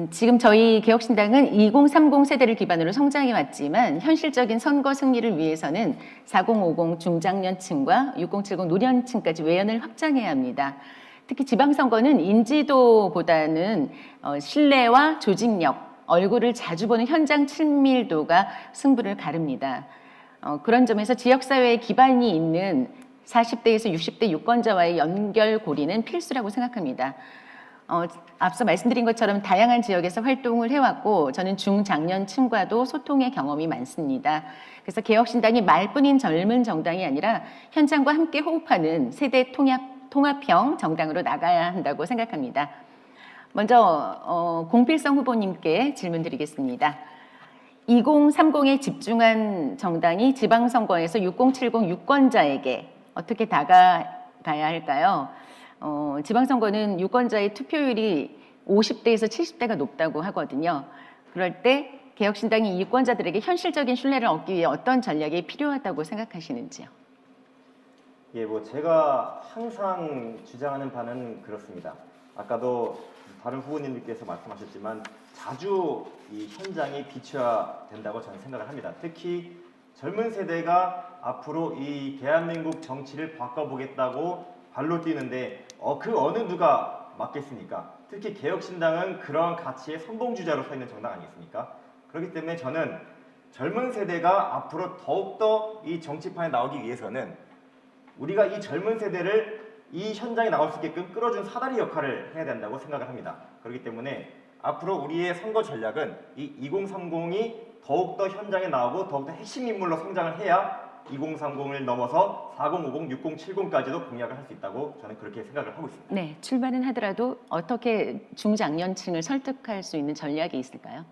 지금 저희 개혁신당은 2030 세대를 기반으로 성장해 왔지만 현실적인 선거 승리를 위해서는 4050 중장년층과 6070 노년층까지 외연을 확장해야 합니다. 특히 지방선거는 인지도보다는 신뢰와 조직력, 얼굴을 자주 보는 현장 친밀도가 승부를 가릅니다. 그런 점에서 지역사회에 기반이 있는 40대에서 60대 유권자와의 연결고리는 필수라고 생각합니다. 앞서 말씀드린 것처럼 다양한 지역에서 활동을 해왔고 저는 중장년층과도 소통의 경험이 많습니다. 그래서 개혁신당이 말뿐인 젊은 정당이 아니라 현장과 함께 호흡하는 세대 통합형 정당으로 나가야 한다고 생각합니다. 먼저 공필성 후보님께 질문 드리겠습니다. 2030에 집중한 정당이 지방선거에서 6070 유권자에게 어떻게 다가가야 할까요? 지방선거는 유권자의 투표율이 50대에서 70대가 높다고 하거든요. 그럴 때 개혁신당이 유권자들에게 현실적인 신뢰를 얻기 위해 어떤 전략이 필요하다고 생각하시는지요? 예, 제가 항상 주장하는 바는 그렇습니다. 아까도 다른 후보님들께서 말씀하셨지만 자주 이 현장이 비춰야 된다고 저는 생각을 합니다. 특히 젊은 세대가 앞으로 이 대한민국 정치를 바꿔보겠다고 발로 뛰는데 그 어느 누가 맞겠습니까? 특히 개혁신당은 그런 가치의 선봉주자로 서 있는 정당 아니겠습니까? 그렇기 때문에 저는 젊은 세대가 앞으로 더욱더 이 정치판에 나오기 위해서는 우리가 이 젊은 세대를 이 현장에 나올 수 있게끔 끌어준 사다리 역할을 해야 된다고 생각을 합니다. 그렇기 때문에 앞으로 우리의 선거 전략은 이 2030이 더욱더 현장에 나오고 더욱더 핵심 인물로 성장을 해야 2030을 넘어서 4050, 6070까지도 공약을 할 수 있다고 저는 그렇게 생각을 하고 있습니다. 네, 출마는 하더라도 어떻게 중장년층을 설득할 수 있는 전략이 있을까요?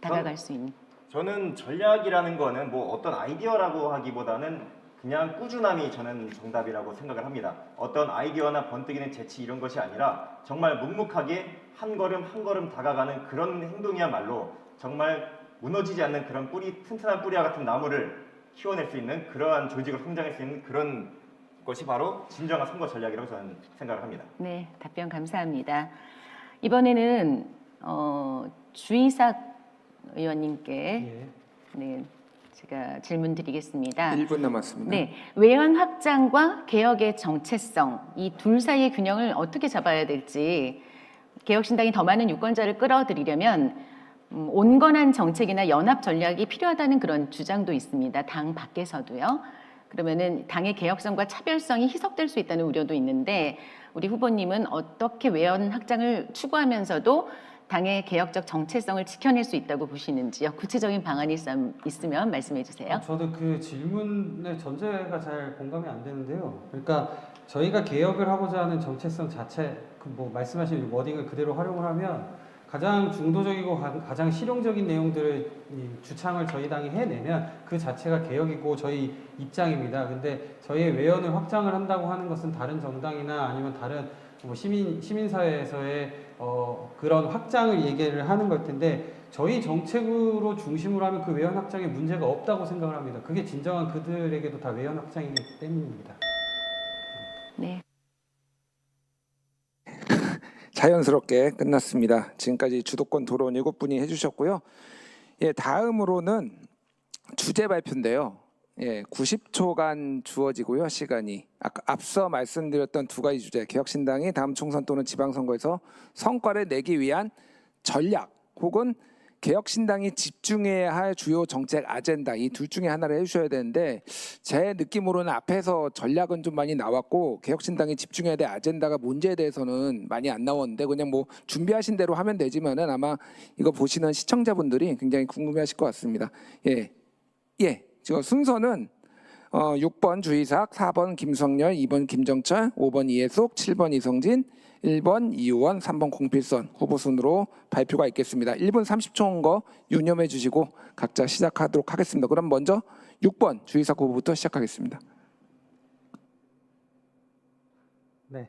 다가갈 수 있는. 저는 전략이라는 거는 어떤 아이디어라고 하기보다는 그냥 꾸준함이 저는 정답이라고 생각을 합니다. 어떤 아이디어나 번뜩이는 재치 이런 것이 아니라 정말 묵묵하게 한 걸음 한 걸음 다가가는 그런 행동이야말로 정말 무너지지 않는 그런 튼튼한 뿌리와 같은 나무를 키워낼 수 있는 그러한 조직을 성장할 수 있는 그런 것이 바로 진정한 선거 전략이라고 저는 생각을 합니다. 네, 답변 감사합니다. 이번에는 주이삭 의원님께 네, 제가 질문 드리겠습니다. 1분 남았습니다. 네, 외연 확장과 개혁의 정체성, 이 둘 사이의 균형을 어떻게 잡아야 될지, 개혁신당이 더 많은 유권자를 끌어들이려면 온건한 정책이나 연합 전략이 필요하다는 그런 주장도 있습니다. 당 밖에서도요. 그러면은 당의 개혁성과 차별성이 희석될 수 있다는 우려도 있는데, 우리 후보님은 어떻게 외연 확장을 추구하면서도 당의 개혁적 정체성을 지켜낼 수 있다고 보시는지요? 구체적인 방안이 있으면 말씀해 주세요. 저도 그 질문의 전제가 잘 공감이 안 되는데요. 그러니까 저희가 개혁을 하고자 하는 정체성 자체, 말씀하신 워딩을 그대로 활용을 하면 가장 중도적이고 가장 실용적인 내용들을 주창을 저희 당이 해내면 그 자체가 개혁이고 저희 입장입니다. 근데 저희의 외연을 확장을 한다고 하는 것은 다른 정당이나 아니면 다른 시민사회에서의 그런 확장을 얘기를 하는 걸 텐데, 저희 정책으로 중심으로 하면 그 외연 확장에 문제가 없다고 생각을 합니다. 그게 진정한 그들에게도 다 외연 확장이기 때문입니다. 네. 자연스럽게 끝났습니다. 지금까지 주도권 토론 7분이 해주셨고요. 다음으로는 주제 발표인데요. 90초간 주어지고요. 시간이 앞서 말씀드렸던 두 가지 주제, 개혁신당이 다음 총선 또는 지방선거에서 성과를 내기 위한 전략 혹은 개혁신당이 집중해야 할 주요 정책 아젠다 이 둘 중에 하나를 해주셔야 되는데 제 느낌으로는 앞에서 전략은 좀 많이 나왔고 개혁신당이 집중해야 될 아젠다가 뭔지에 대해서는 많이 안 나왔는데 그냥 뭐 준비하신 대로 하면 되지만은 아마 이거 보시는 시청자분들이 굉장히 궁금해하실 것 같습니다. 지금 순서는 6번 주희삭, 4번 김성열, 2번 김정철, 5번 이해숙, 7번 이성진, 1번 이우원, 3번 공필선 후보 순으로 발표가 있겠습니다. 1분 30초인 거 유념해 주시고 각자 시작하도록 하겠습니다. 그럼 먼저 6번 주희삭 후보부터 시작하겠습니다. 네.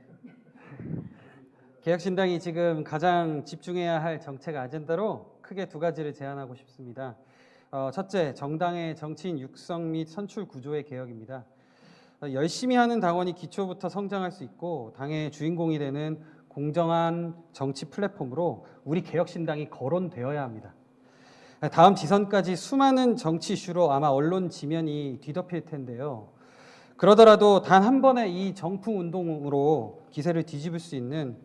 개혁신당이 지금 가장 집중해야 할 정책 아젠다로 크게 두 가지를 제안하고 싶습니다. 첫째, 정당의 정치인 육성 및 선출 구조의 개혁입니다. 열심히 하는 당원이 기초부터 성장할 수 있고 당의 주인공이 되는 공정한 정치 플랫폼으로 우리 개혁신당이 거론되어야 합니다. 다음 지선까지 수많은 정치 이슈로 아마 언론 지면이 뒤덮일 텐데요. 그러더라도 단 한 번의 이 정풍 운동으로 기세를 뒤집을 수 있는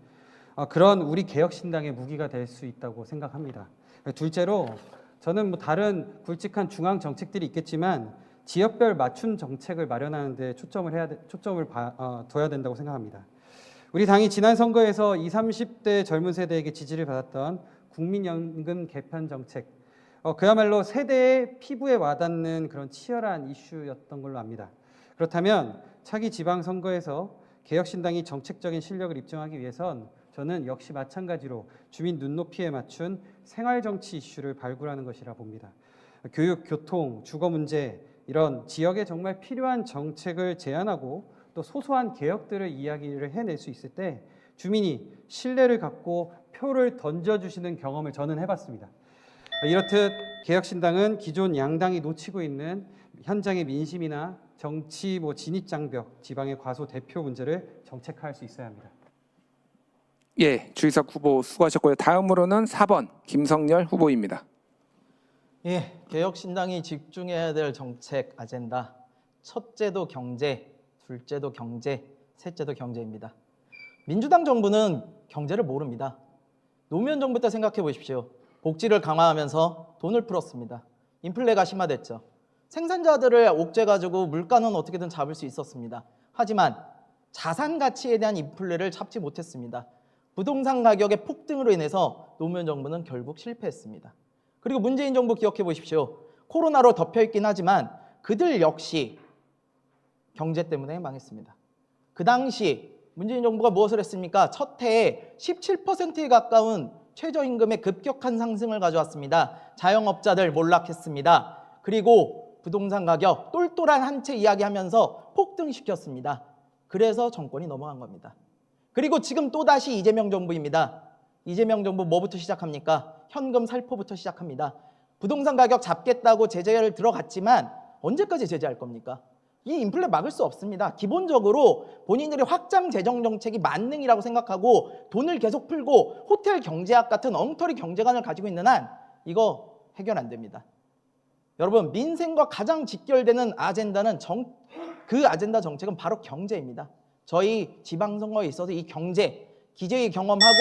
그런 우리 개혁신당의 무기가 될 수 있다고 생각합니다. 둘째로 저는 뭐 다른 굵직한 중앙 정책들이 있겠지만 지역별 맞춤 정책을 마련하는 데 초점을 둬야 된다고 생각합니다. 우리 당이 지난 선거에서 20, 30대 젊은 세대에게 지지를 받았던 국민연금 개편 정책, 그야말로 세대의 피부에 와닿는 그런 치열한 이슈였던 걸로 압니다. 그렇다면 차기 지방선거에서 개혁신당이 정책적인 실력을 입증하기 위해선 저는 역시 마찬가지로 주민 눈높이에 맞춘 생활정치 이슈를 발굴하는 것이라 봅니다. 교육, 교통, 주거 문제 이런 지역에 정말 필요한 정책을 제안하고 또 소소한 개혁들을 이야기를 해낼 수 있을 때 주민이 신뢰를 갖고 표를 던져주시는 경험을 저는 해봤습니다. 이렇듯 개혁신당은 기존 양당이 놓치고 있는 현장의 민심이나 정치 진입장벽, 지방의 과소 대표 문제를 정책화할 수 있어야 합니다. 주희삭 후보 수고하셨고요. 다음으로는 4번 김성열 후보입니다. 개혁신당이 집중해야 될 정책 아젠다. 첫째도 경제, 둘째도 경제, 셋째도 경제입니다. 민주당 정부는 경제를 모릅니다. 노무현 정부 때 생각해 보십시오. 복지를 강화하면서 돈을 풀었습니다. 인플레가 심화됐죠. 생산자들을 옥죄가지고 물가는 어떻게든 잡을 수 있었습니다. 하지만 자산 가치에 대한 인플레를 잡지 못했습니다. 부동산 가격의 폭등으로 인해서 노무현 정부는 결국 실패했습니다. 그리고 문재인 정부 기억해 보십시오. 코로나로 덮여있긴 하지만 그들 역시 경제 때문에 망했습니다. 그 당시 문재인 정부가 무엇을 했습니까? 첫 해에 17%에 가까운 최저임금의 급격한 상승을 가져왔습니다. 자영업자들 몰락했습니다. 그리고 부동산 가격 똘똘한 한 채 이야기하면서 폭등시켰습니다. 그래서 정권이 넘어간 겁니다. 그리고 지금 또다시 이재명 정부입니다. 이재명 정부 뭐부터 시작합니까? 현금 살포부터 시작합니다. 부동산 가격 잡겠다고 제재를 들어갔지만 언제까지 제재할 겁니까? 이 인플레 막을 수 없습니다. 기본적으로 본인들이 확장 재정 정책이 만능이라고 생각하고 돈을 계속 풀고 호텔 경제학 같은 엉터리 경제관을 가지고 있는 한 이거 해결 안 됩니다. 여러분, 민생과 가장 직결되는 아젠다는 그 아젠다 정책은 바로 경제입니다. 저희 지방선거에 있어서 이 경제, 기재위 경험하고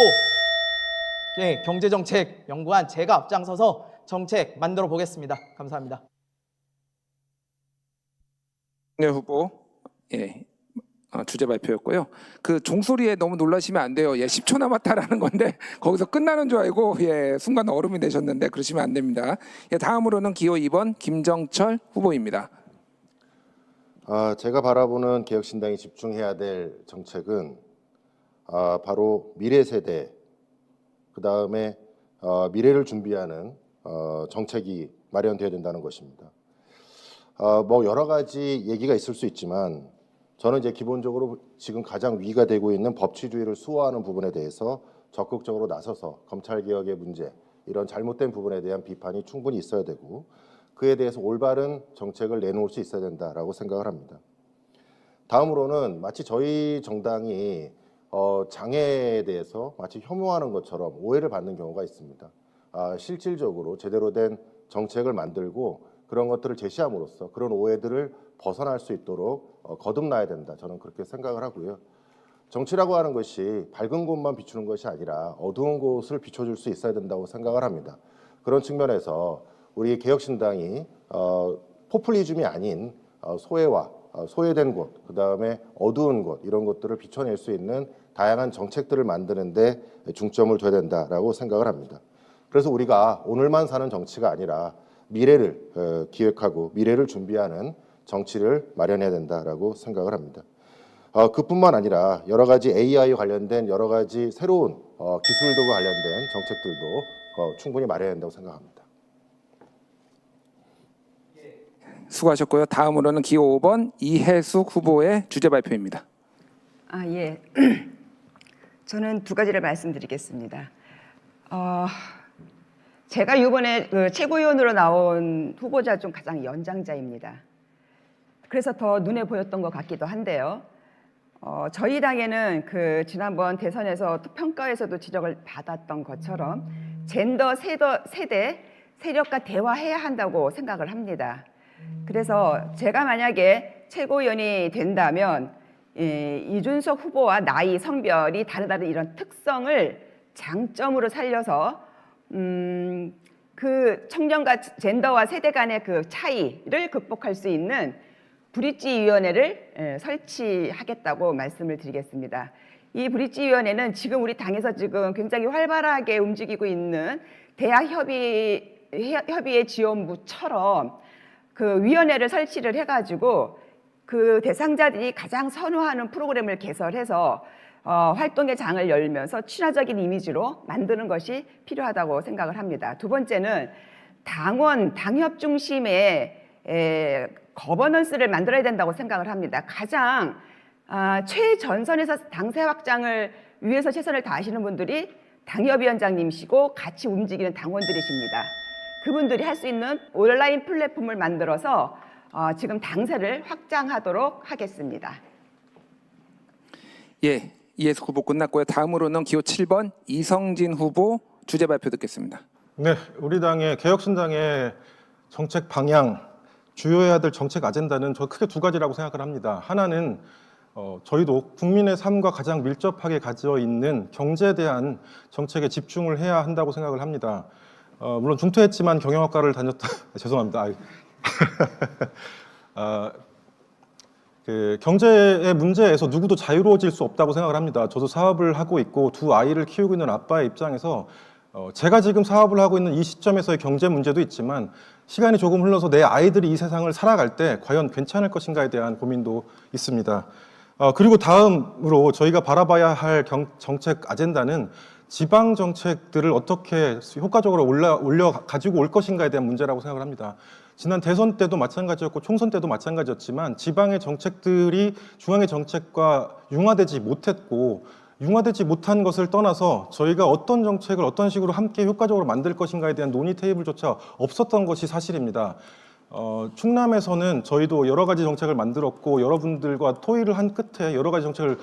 경제정책 연구한 제가 앞장서서 정책 만들어 보겠습니다. 감사합니다. 네, 후보 주제 발표였고요. 그 종소리에 너무 놀라시면 안 돼요. 10초 남았다라는 건데 거기서 끝나는 줄 알고 순간 얼음이 되셨는데 그러시면 안 됩니다. 다음으로는 기호 2번 김정철 후보입니다. 제가 바라보는 개혁신당이 집중해야 될 정책은 바로 미래 세대, 그 다음에 미래를 준비하는 정책이 마련되어야 된다는 것입니다. 뭐 여러 가지 얘기가 있을 수 있지만 저는 이제 기본적으로 지금 가장 위기가 되고 있는 법치주의를 수호하는 부분에 대해서 적극적으로 나서서 검찰개혁의 문제, 이런 잘못된 부분에 대한 비판이 충분히 있어야 되고 그에 대해서 올바른 정책을 내놓을 수 있어야 된다라고 생각을 합니다. 다음으로는 마치 저희 정당이 장애에 대해서 마치 혐오하는 것처럼 오해를 받는 경우가 있습니다. 실질적으로 제대로 된 정책을 만들고 그런 것들을 제시함으로써 그런 오해들을 벗어날 수 있도록 거듭나야 된다. 저는 그렇게 생각을 하고요. 정치라고 하는 것이 밝은 곳만 비추는 것이 아니라 어두운 곳을 비춰줄 수 있어야 된다고 생각을 합니다. 그런 측면에서 우리 개혁신당이 포퓰리즘이 아닌 소외와 소외된 곳, 그다음에 어두운 곳 이런 것들을 비춰낼 수 있는 다양한 정책들을 만드는 데 중점을 둬야 된다라고 생각을 합니다. 그래서 우리가 오늘만 사는 정치가 아니라 미래를 기획하고 미래를 준비하는 정치를 마련해야 된다라고 생각을 합니다. 그뿐만 아니라 여러 가지 AI 관련된 여러 가지 새로운 기술들과 관련된 정책들도 충분히 마련해야 된다고 생각합니다. 수고하셨고요. 다음으로는 기호 5번 이해숙 후보의 주제 발표입니다. 예. 저는 두 가지를 말씀드리겠습니다. 제가 이번에 그 최고위원으로 나온 후보자 중 가장 연장자입니다. 그래서 더 눈에 보였던 것 같기도 한데요. 저희 당에는 그 지난번 대선에서 평가에서도 지적을 받았던 것처럼 젠더 세대 세력과 대화해야 한다고 생각을 합니다. 그래서 제가 만약에 최고위원이 된다면 이준석 후보와 나이, 성별이 다르다는 이런 특성을 장점으로 살려서 그 청년과 젠더와 세대 간의 그 차이를 극복할 수 있는 브릿지위원회를 설치하겠다고 말씀을 드리겠습니다. 이 브릿지위원회는 지금 우리 당에서 지금 굉장히 활발하게 움직이고 있는 대학협의회 지원부처럼 그 위원회를 설치를 해가지고 그 대상자들이 가장 선호하는 프로그램을 개설해서 활동의 장을 열면서 친화적인 이미지로 만드는 것이 필요하다고 생각을 합니다. 두 번째는 당협 중심의 거버넌스를 만들어야 된다고 생각을 합니다. 가장 최전선에서 당세 확장을 위해서 최선을 다하시는 분들이 당협위원장님이시고 같이 움직이는 당원들이십니다. 그분들이 할 수 있는 온라인 플랫폼을 만들어서 지금 당세를 확장하도록 하겠습니다. 예, 이해숙 후보 끝났고요. 다음으로는 기호 7번 이성진 후보 주제 발표 듣겠습니다. 네, 우리 당의 개혁신당의 정책 방향, 주요해야 될 정책 아젠다는 저 크게 두 가지라고 생각을 합니다. 하나는 저희도 국민의 삶과 가장 밀접하게 가져 있는 경제에 대한 정책에 집중을 해야 한다고 생각을 합니다. 물론 중퇴했지만 경영학과를 다녔다. 죄송합니다. 그 경제의 문제에서 누구도 자유로워질 수 없다고 생각을 합니다. 저도 사업을 하고 있고 두 아이를 키우고 있는 아빠의 입장에서 제가 지금 사업을 하고 있는 이 시점에서의 경제 문제도 있지만 시간이 조금 흘러서 내 아이들이 이 세상을 살아갈 때 과연 괜찮을 것인가에 대한 고민도 있습니다. 그리고 다음으로 저희가 바라봐야 할 정책 아젠다는 지방 정책들을 어떻게 효과적으로 올려 가지고 올 것인가에 대한 문제라고 생각을 합니다. 지난 대선 때도 마찬가지였고 총선 때도 마찬가지였지만 지방의 정책들이 중앙의 정책과 융화되지 못했고 융화되지 못한 것을 떠나서 저희가 어떤 정책을 어떤 식으로 함께 효과적으로 만들 것인가에 대한 논의 테이블조차 없었던 것이 사실입니다. 충남에서는 저희도 여러 가지 정책을 만들었고 여러분들과 토의를 한 끝에 여러 가지 정책을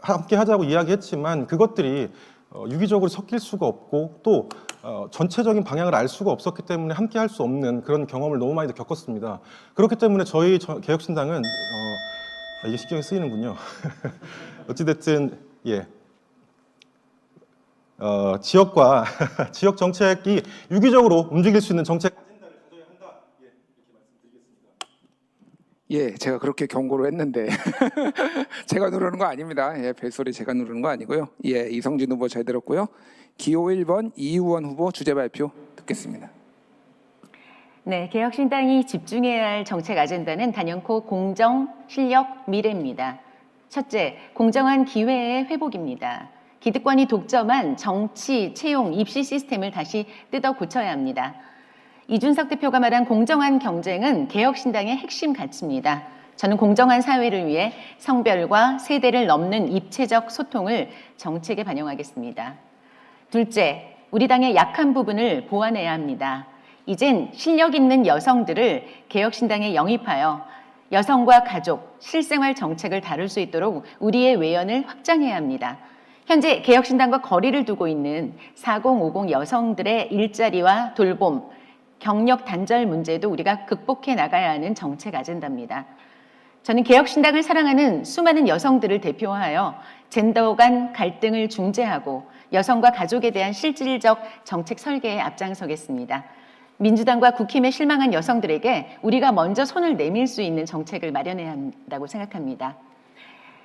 함께 하자고 이야기했지만 그것들이 유기적으로 섞일 수가 없고 또 전체적인 방향을 알 수가 없었기 때문에 함께 할 수 없는 그런 경험을 너무 많이 겪었습니다. 그렇기 때문에 저희 개혁신당은 이게 신경이 쓰이는군요. 어찌됐든 예. 지역과 지역 정책이 유기적으로 움직일 수 있는 정책 아젠다를 가져야 한다. 예, 이렇게 말씀드리겠습니다. 예, 제가 그렇게 경고를 했는데 제가 누르는 거 아닙니다. 예, 벨소리 제가 누르는 거 아니고요. 예, 이성진 후보 잘 들었고요. 기호 1번 이우원 후보 주제 발표 듣겠습니다. 네, 개혁신당이 집중해야 할 정책 아젠다는 단연코 공정, 실력, 미래입니다. 첫째, 공정한 기회의 회복입니다. 기득권이 독점한 정치, 채용, 입시 시스템을 다시 뜯어 고쳐야 합니다. 이준석 대표가 말한 공정한 경쟁은 개혁신당의 핵심 가치입니다. 저는 공정한 사회를 위해 성별과 세대를 넘는 입체적 소통을 정책에 반영하겠습니다. 둘째, 우리 당의 약한 부분을 보완해야 합니다. 이젠 실력 있는 여성들을 개혁신당에 영입하여 여성과 가족, 실생활 정책을 다룰 수 있도록 우리의 외연을 확장해야 합니다. 현재 개혁신당과 거리를 두고 있는 4050 여성들의 일자리와 돌봄, 경력 단절 문제도 우리가 극복해 나가야 하는 정책 아젠다입니다. 저는 개혁신당을 사랑하는 수많은 여성들을 대표하여 젠더 간 갈등을 중재하고 여성과 가족에 대한 실질적 정책 설계에 앞장서겠습니다. 민주당과 국힘에 실망한 여성들에게 우리가 먼저 손을 내밀 수 있는 정책을 마련해야 한다고 생각합니다.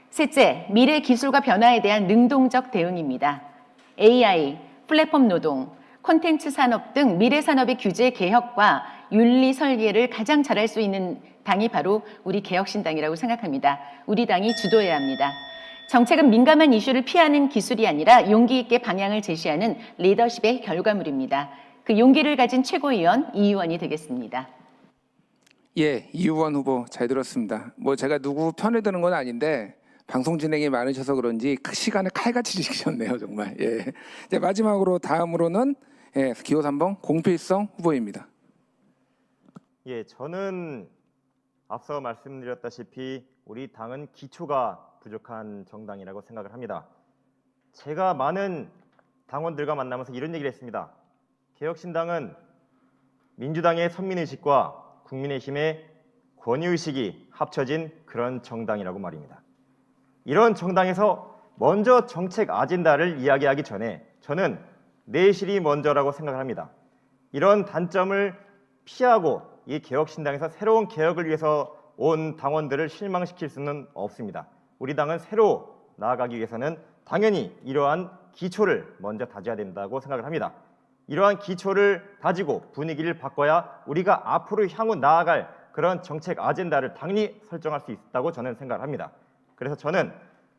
셋째, 미래 기술과 변화에 대한 능동적 대응입니다. AI, 플랫폼 노동, 콘텐츠 산업 등 미래 산업의 규제 개혁과 윤리 설계를 가장 잘할 수 있는 당이 바로 우리 개혁신당이라고 생각합니다. 우리 당이 주도해야 합니다. 정책은 민감한 이슈를 피하는 기술이 아니라 용기 있게 방향을 제시하는 리더십의 결과물입니다. 그 용기를 가진 최고위원 이 의원이 되겠습니다. 예, 이 의원 후보 잘 들었습니다. 뭐 제가 누구 편을 드는 건 아닌데 방송 진행이 많으셔서 그런지 시간을 칼같이 지키셨네요, 정말. 예. 이제 마지막으로 다음으로는 기호 3번 공필성 후보입니다. 예, 저는 앞서 말씀드렸다시피 우리 당은 기초가 부족한 정당이라고 생각을 합니다. 제가 많은 당원들과 만나면서 이런 얘기를 했습니다. 개혁신당은 민주당의 선민의식과 국민의힘의 권위의식이 합쳐진 그런 정당이라고 말입니다. 이런 정당에서 먼저 정책 아젠다를 이야기하기 전에 저는 내실이 먼저라고 생각을 합니다. 이런 단점을 피하고 이 개혁신당에서 새로운 개혁을 위해서 온 당원들을 실망시킬 수는 없습니다. 우리 당은 새로 나아가기 위해서는 당연히 이러한 기초를 먼저 다져야 된다고 생각을 합니다. 이러한 기초를 다지고 분위기를 바꿔야 우리가 앞으로 향후 나아갈 그런 정책 아젠다를 당연히 설정할 수 있다고 저는 생각을 합니다. 그래서 저는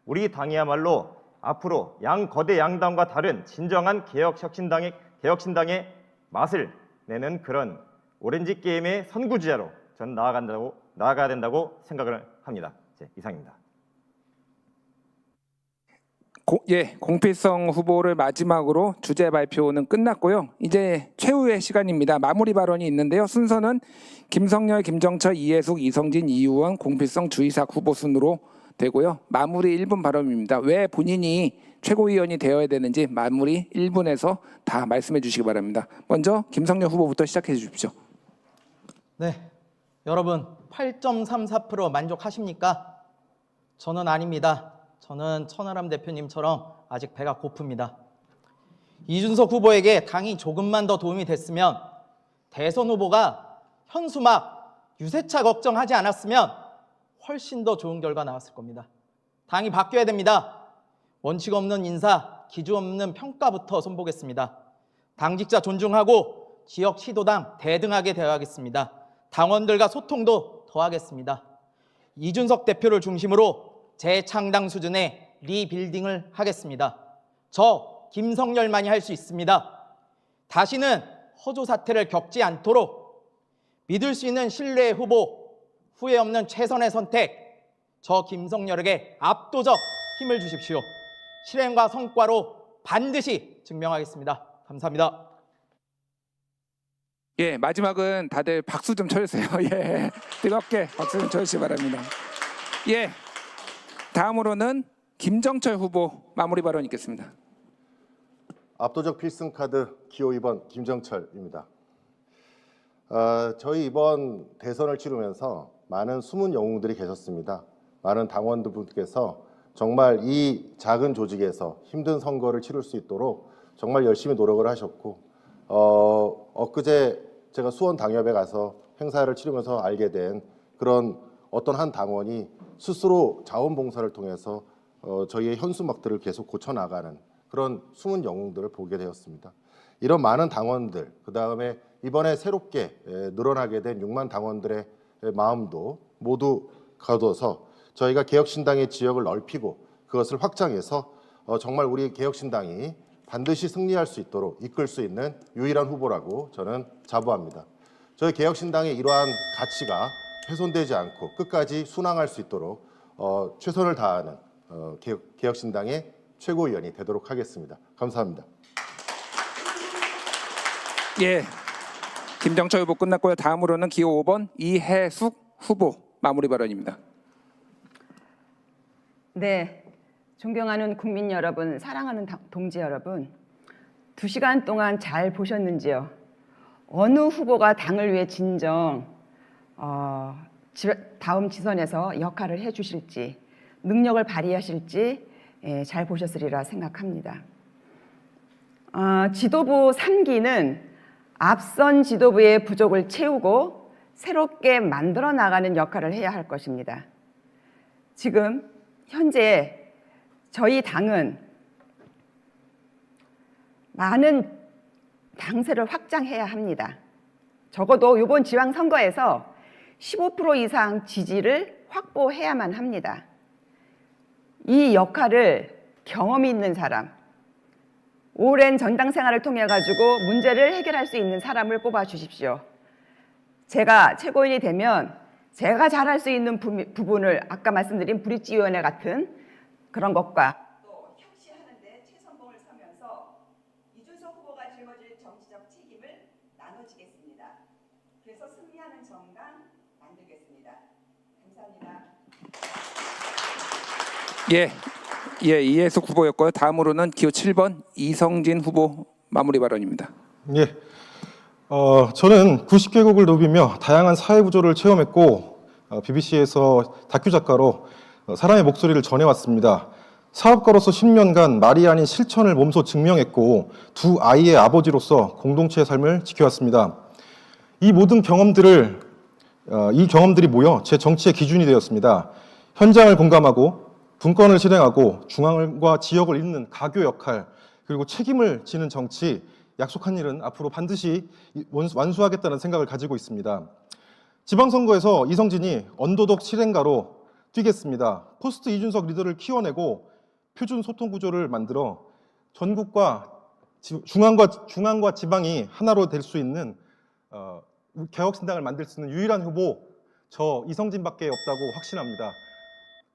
우리 당이야말로 앞으로 거대 양당과 다른 진정한 개혁신당의 맛을 내는 그런 오렌지 게임의 선구주자로 저는 나아가야 된다고 생각을 합니다. 이상입니다. 공필성 후보를 마지막으로 주제 발표는 끝났고요. 이제 최후의 시간입니다. 마무리 발언이 있는데요. 순서는 김성열, 김정철, 이해숙, 이성진, 이의원, 공필성, 주이삭 후보 순으로 되고요. 마무리 1분 발언입니다. 왜 본인이 최고위원이 되어야 되는지 마무리 1분에서 다 말씀해 주시기 바랍니다. 먼저 김성열 후보부터 시작해 주십시오. 네, 여러분 8.34% 만족하십니까? 저는 아닙니다. 저는 천하람 대표님처럼 아직 배가 고픕니다. 이준석 후보에게 당이 조금만 더 도움이 됐으면, 대선 후보가 현수막, 유세차 걱정하지 않았으면 훨씬 더 좋은 결과 나왔을 겁니다. 당이 바뀌어야 됩니다. 원칙 없는 인사, 기준 없는 평가부터 손보겠습니다. 당직자 존중하고 지역 시도당 대등하게 대화하겠습니다. 당원들과 소통도 더하겠습니다. 이준석 대표를 중심으로 재창당 수준의 리빌딩을 하겠습니다. 저 김성열만이 할 수 있습니다. 다시는 허조 사태를 겪지 않도록 믿을 수 있는 신뢰의 후보, 후회 없는 최선의 선택, 저 김성열에게 압도적 힘을 주십시오. 실행과 성과로 반드시 증명하겠습니다. 감사합니다. 예, 마지막은 다들 박수 좀 쳐주세요. 예, 뜨겁게 박수 좀 쳐주시기 바랍니다. 예, 다음으로는 김정철 후보 마무리 발언 있겠습니다. 압도적 필승 카드 기호 2번 김정철입니다. 저희 이번 대선을 치르면서 많은 숨은 영웅들이 계셨습니다. 많은 당원들분께서 정말 이 작은 조직에서 힘든 선거를 치를 수 있도록 정말 열심히 노력을 하셨고, 엊그제 제가 수원 당협에 가서 행사를 치르면서 알게 된 그런 어떤 한 당원이 스스로 자원봉사를 통해서 저희의 현수막들을 계속 고쳐나가는 그런 숨은 영웅들을 보게 되었습니다. 이런 많은 당원들, 그 다음에 이번에 새롭게 늘어나게 된 6만 당원들의 마음도 모두 거둬서 저희가 개혁신당의 지역을 넓히고 그것을 확장해서 정말 우리 개혁신당이 반드시 승리할 수 있도록 이끌 수 있는 유일한 후보라고 저는 자부합니다. 저희 개혁신당의 이러한 가치가 훼손되지 않고 끝까지 순항할 수 있도록 최선을 다하는 개혁신당의 최고위원이 되도록 하겠습니다. 감사합니다. 예, 김정철 후보 끝났고요. 다음으로는 기호 5번 이해숙 후보 마무리 발언입니다. 네, 존경하는 국민 여러분, 사랑하는 동지 여러분, 2시간 동안 잘 보셨는지요? 어느 후보가 당을 위해 진정 다음 지선에서 역할을 해주실지, 능력을 발휘하실지 잘 보셨으리라 생각합니다. 지도부 3기는 앞선 지도부의 부족을 채우고 새롭게 만들어 나가는 역할을 해야 할 것입니다. 지금 현재 저희 당은 많은 당세를 확장해야 합니다. 적어도 이번 지방선거에서 15% 이상 지지를 확보해야만 합니다. 이 역할을 경험이 있는 사람, 오랜 전당 생활을 통해 가지고 문제를 해결할 수 있는 사람을 뽑아 주십시오. 제가 최고위원이 되면 제가 잘할 수 있는 부분을 아까 말씀드린 브릿지위원회 같은 그런 것과 또 혁신하는 데 최선봉을 서면서 이준석 후보가 짊어질 정치적 책임을 나눠지겠습니다. 그래서 승리하는 정당 만들겠습니다. 감사합니다. 이해숙 후보였고요. 다음으로는 기호 7번 이성진 후보 마무리 발언입니다. 예. 저는 90개국을 누비며 다양한 사회 구조를 체험했고 BBC에서 다큐 작가로 사람의 목소리를 전해왔습니다. 사업가로서 10년간 말이 아닌 실천을 몸소 증명했고 두 아이의 아버지로서 공동체의 삶을 지켜왔습니다. 이 모든 경험들이 모여 제 정치의 기준이 되었습니다. 현장을 공감하고 분권을 실행하고 중앙과 지역을 잇는 가교 역할, 그리고 책임을 지는 정치, 약속한 일은 앞으로 반드시 완수하겠다는 생각을 가지고 있습니다. 지방선거에서 이성진이 언더독 실행가로 뛰겠습니다. 포스트 이준석 리더를 키워내고 표준 소통 구조를 만들어 전국과 중앙과 지방이 하나로 될 수 있는 개혁신당을 만들 수 있는 유일한 후보, 저 이성진밖에 없다고 확신합니다.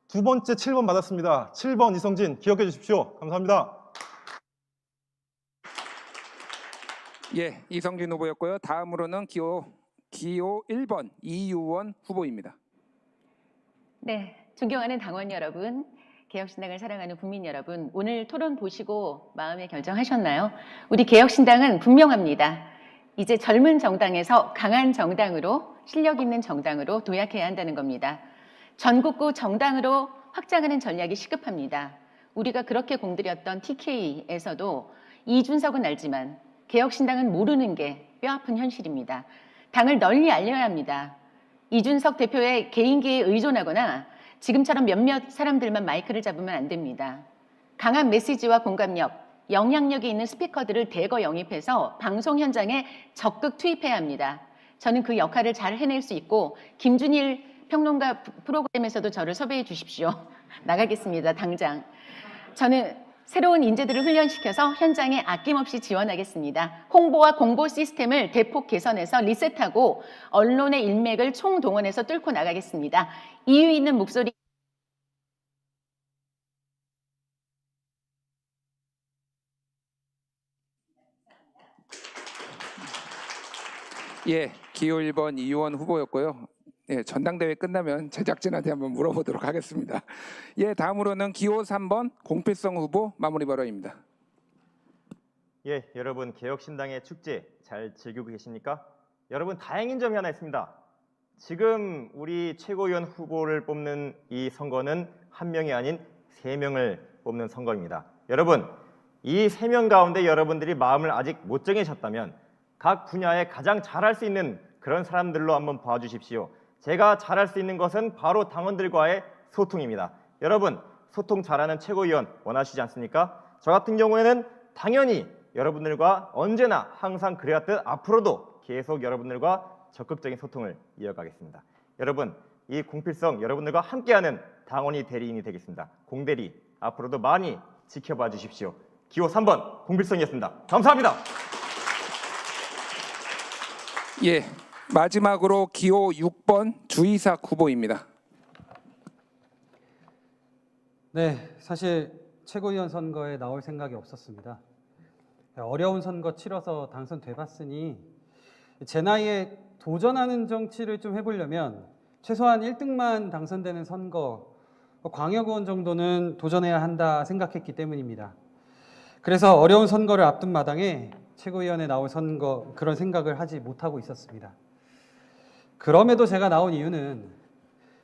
두 번째 7번 받았습니다. 7번 이성진 기억해 주십시오. 감사합니다. 이성진 후보였고요. 다음으로는 기호 1번 이유원 후보입니다. 네, 존경하는 당원 여러분, 개혁신당을 사랑하는 국민 여러분, 오늘 토론 보시고 마음에 결정하셨나요? 우리 개혁신당은 분명합니다. 이제 젊은 정당에서 강한 정당으로, 실력 있는 정당으로 도약해야 한다는 겁니다. 전국구 정당으로 확장하는 전략이 시급합니다. 우리가 그렇게 공들였던 TK에서도 이준석은 알지만 개혁신당은 모르는 게 뼈아픈 현실입니다. 당을 널리 알려야 합니다. 이준석 대표의 개인기에 의존하거나 지금처럼 몇몇 사람들만 마이크를 잡으면 안 됩니다. 강한 메시지와 공감력, 영향력이 있는 스피커들을 대거 영입해서 방송 현장에 적극 투입해야 합니다. 저는 그 역할을 잘 해낼 수 있고 김준일 평론가 프로그램에서도 저를 섭외해 주십시오. 나가겠습니다. 당장. 저는 새로운 인재들을 훈련시켜서 현장에 아낌없이 지원하겠습니다. 홍보와 공보 시스템을 대폭 개선해서 리셋하고 언론의 인맥을 총동원해서 뚫고 나가겠습니다. 이유 있는 목소리 기호 1번 이유원 후보였고요. 전당대회 끝나면 제작진한테 한번 물어보도록 하겠습니다. 다음으로는 기호 3번 공필성 후보 마무리 발언입니다. 여러분 개혁신당의 축제 잘 즐기고 계십니까? 여러분 다행인 점이 하나 있습니다. 지금 우리 최고위원 후보를 뽑는 이 선거는 한 명이 아닌 3명을 뽑는 선거입니다. 여러분 이 3명 가운데 여러분들이 마음을 아직 못 정하셨다면 각 분야에 가장 잘할 수 있는 그런 사람들로 한번 봐주십시오. 제가 잘할 수 있는 것은 바로 당원들과의 소통입니다. 여러분 소통 잘하는 최고위원 원하시지 않습니까? 저 같은 경우에는 당연히 여러분들과 언제나 항상 그래왔듯 앞으로도 계속 여러분들과 적극적인 소통을 이어가겠습니다. 여러분 이 공필성 여러분들과 함께하는 당원이 대리인이 되겠습니다. 공대리 앞으로도 많이 지켜봐 주십시오. 기호 3번 공필성이었습니다. 감사합니다. 마지막으로 기호 6번 주이삭 후보입니다. 네, 사실 최고위원 선거에 나올 생각이 없었습니다. 어려운 선거 치러서 당선돼봤으니 제 나이에 도전하는 정치를 좀 해보려면 최소한 1등만 당선되는 선거, 광역의원 정도는 도전해야 한다 생각했기 때문입니다. 그래서 어려운 선거를 앞둔 마당에 최고위원에 나올 선거 그런 생각을 하지 못하고 있었습니다. 그럼에도 제가 나온 이유는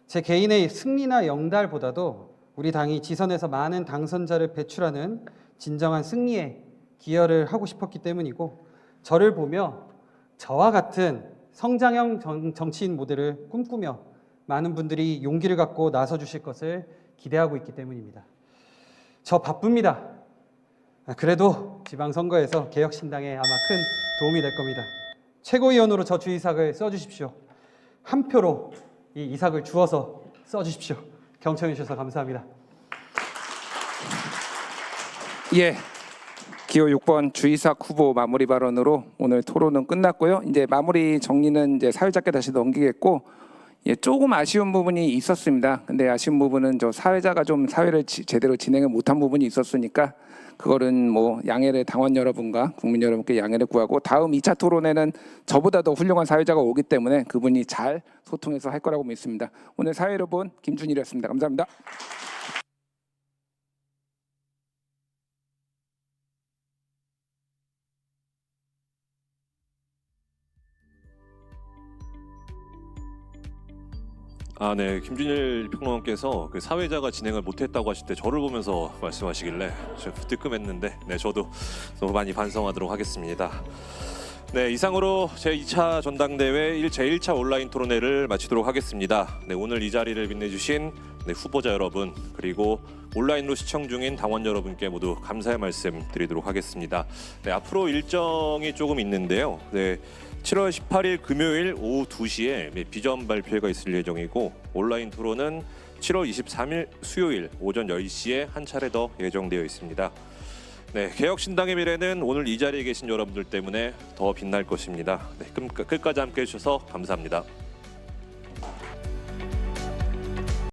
제 개인의 승리나 영달보다도 우리 당이 지선에서 많은 당선자를 배출하는 진정한 승리에 기여를 하고 싶었기 때문이고, 저를 보며 저와 같은 성장형 정치인 모델을 꿈꾸며 많은 분들이 용기를 갖고 나서 주실 것을 기대하고 있기 때문입니다. 저 바쁩니다. 그래도 지방선거에서 개혁신당에 아마 큰 도움이 될 겁니다. 최고위원으로 저 주이삭을 써주십시오. 한 표로 이 이삭을 주어서 써주십시오. 경청해 주셔서 감사합니다. 예, 기호 6번 주이삭 후보 마무리 발언으로 오늘 토론은 끝났고요. 이제 마무리 정리는 이제 사회자께 다시 넘기겠고, 예, 조금 아쉬운 부분이 있었습니다. 근데 아쉬운 부분은 저 사회자가 좀 사회를 제대로 진행을 못한 부분이 있었으니까 그거는 뭐 양해를 당원 여러분과 국민 여러분께 양해를 구하고, 다음 2차 토론에는 저보다 더 훌륭한 사회자가 오기 때문에 그분이 잘 소통해서 할 거라고 믿습니다. 오늘 사회 여러분, 김준일이었습니다. 감사합니다. 네, 김준일 평론가께서 그 사회자가 진행을 못했다고 하실 때 저를 보면서 말씀하시길래 제가 뜨끔했는데, 네, 저도 너무 많이 반성하도록 하겠습니다. 네, 이상으로 제2차 전당대회 제1차 온라인 토론회를 마치도록 하겠습니다. 네, 오늘 이 자리를 빛내주신 후보자 여러분, 그리고 온라인으로 시청 중인 당원 여러분께 모두 감사의 말씀 드리도록 하겠습니다. 네, 앞으로 일정이 조금 있는데요. 네, 7월 18일 금요일 오후 2시에 비전 발표회가 있을 예정이고, 온라인 토론은 7월 23일 수요일 오전 10시에 한 차례 더 예정되어 있습니다. 네, 개혁신당의 미래는 오늘 이 자리에 계신 여러분들 때문에 더 빛날 것입니다. 네, 끝까지 함께해 주셔서 감사합니다.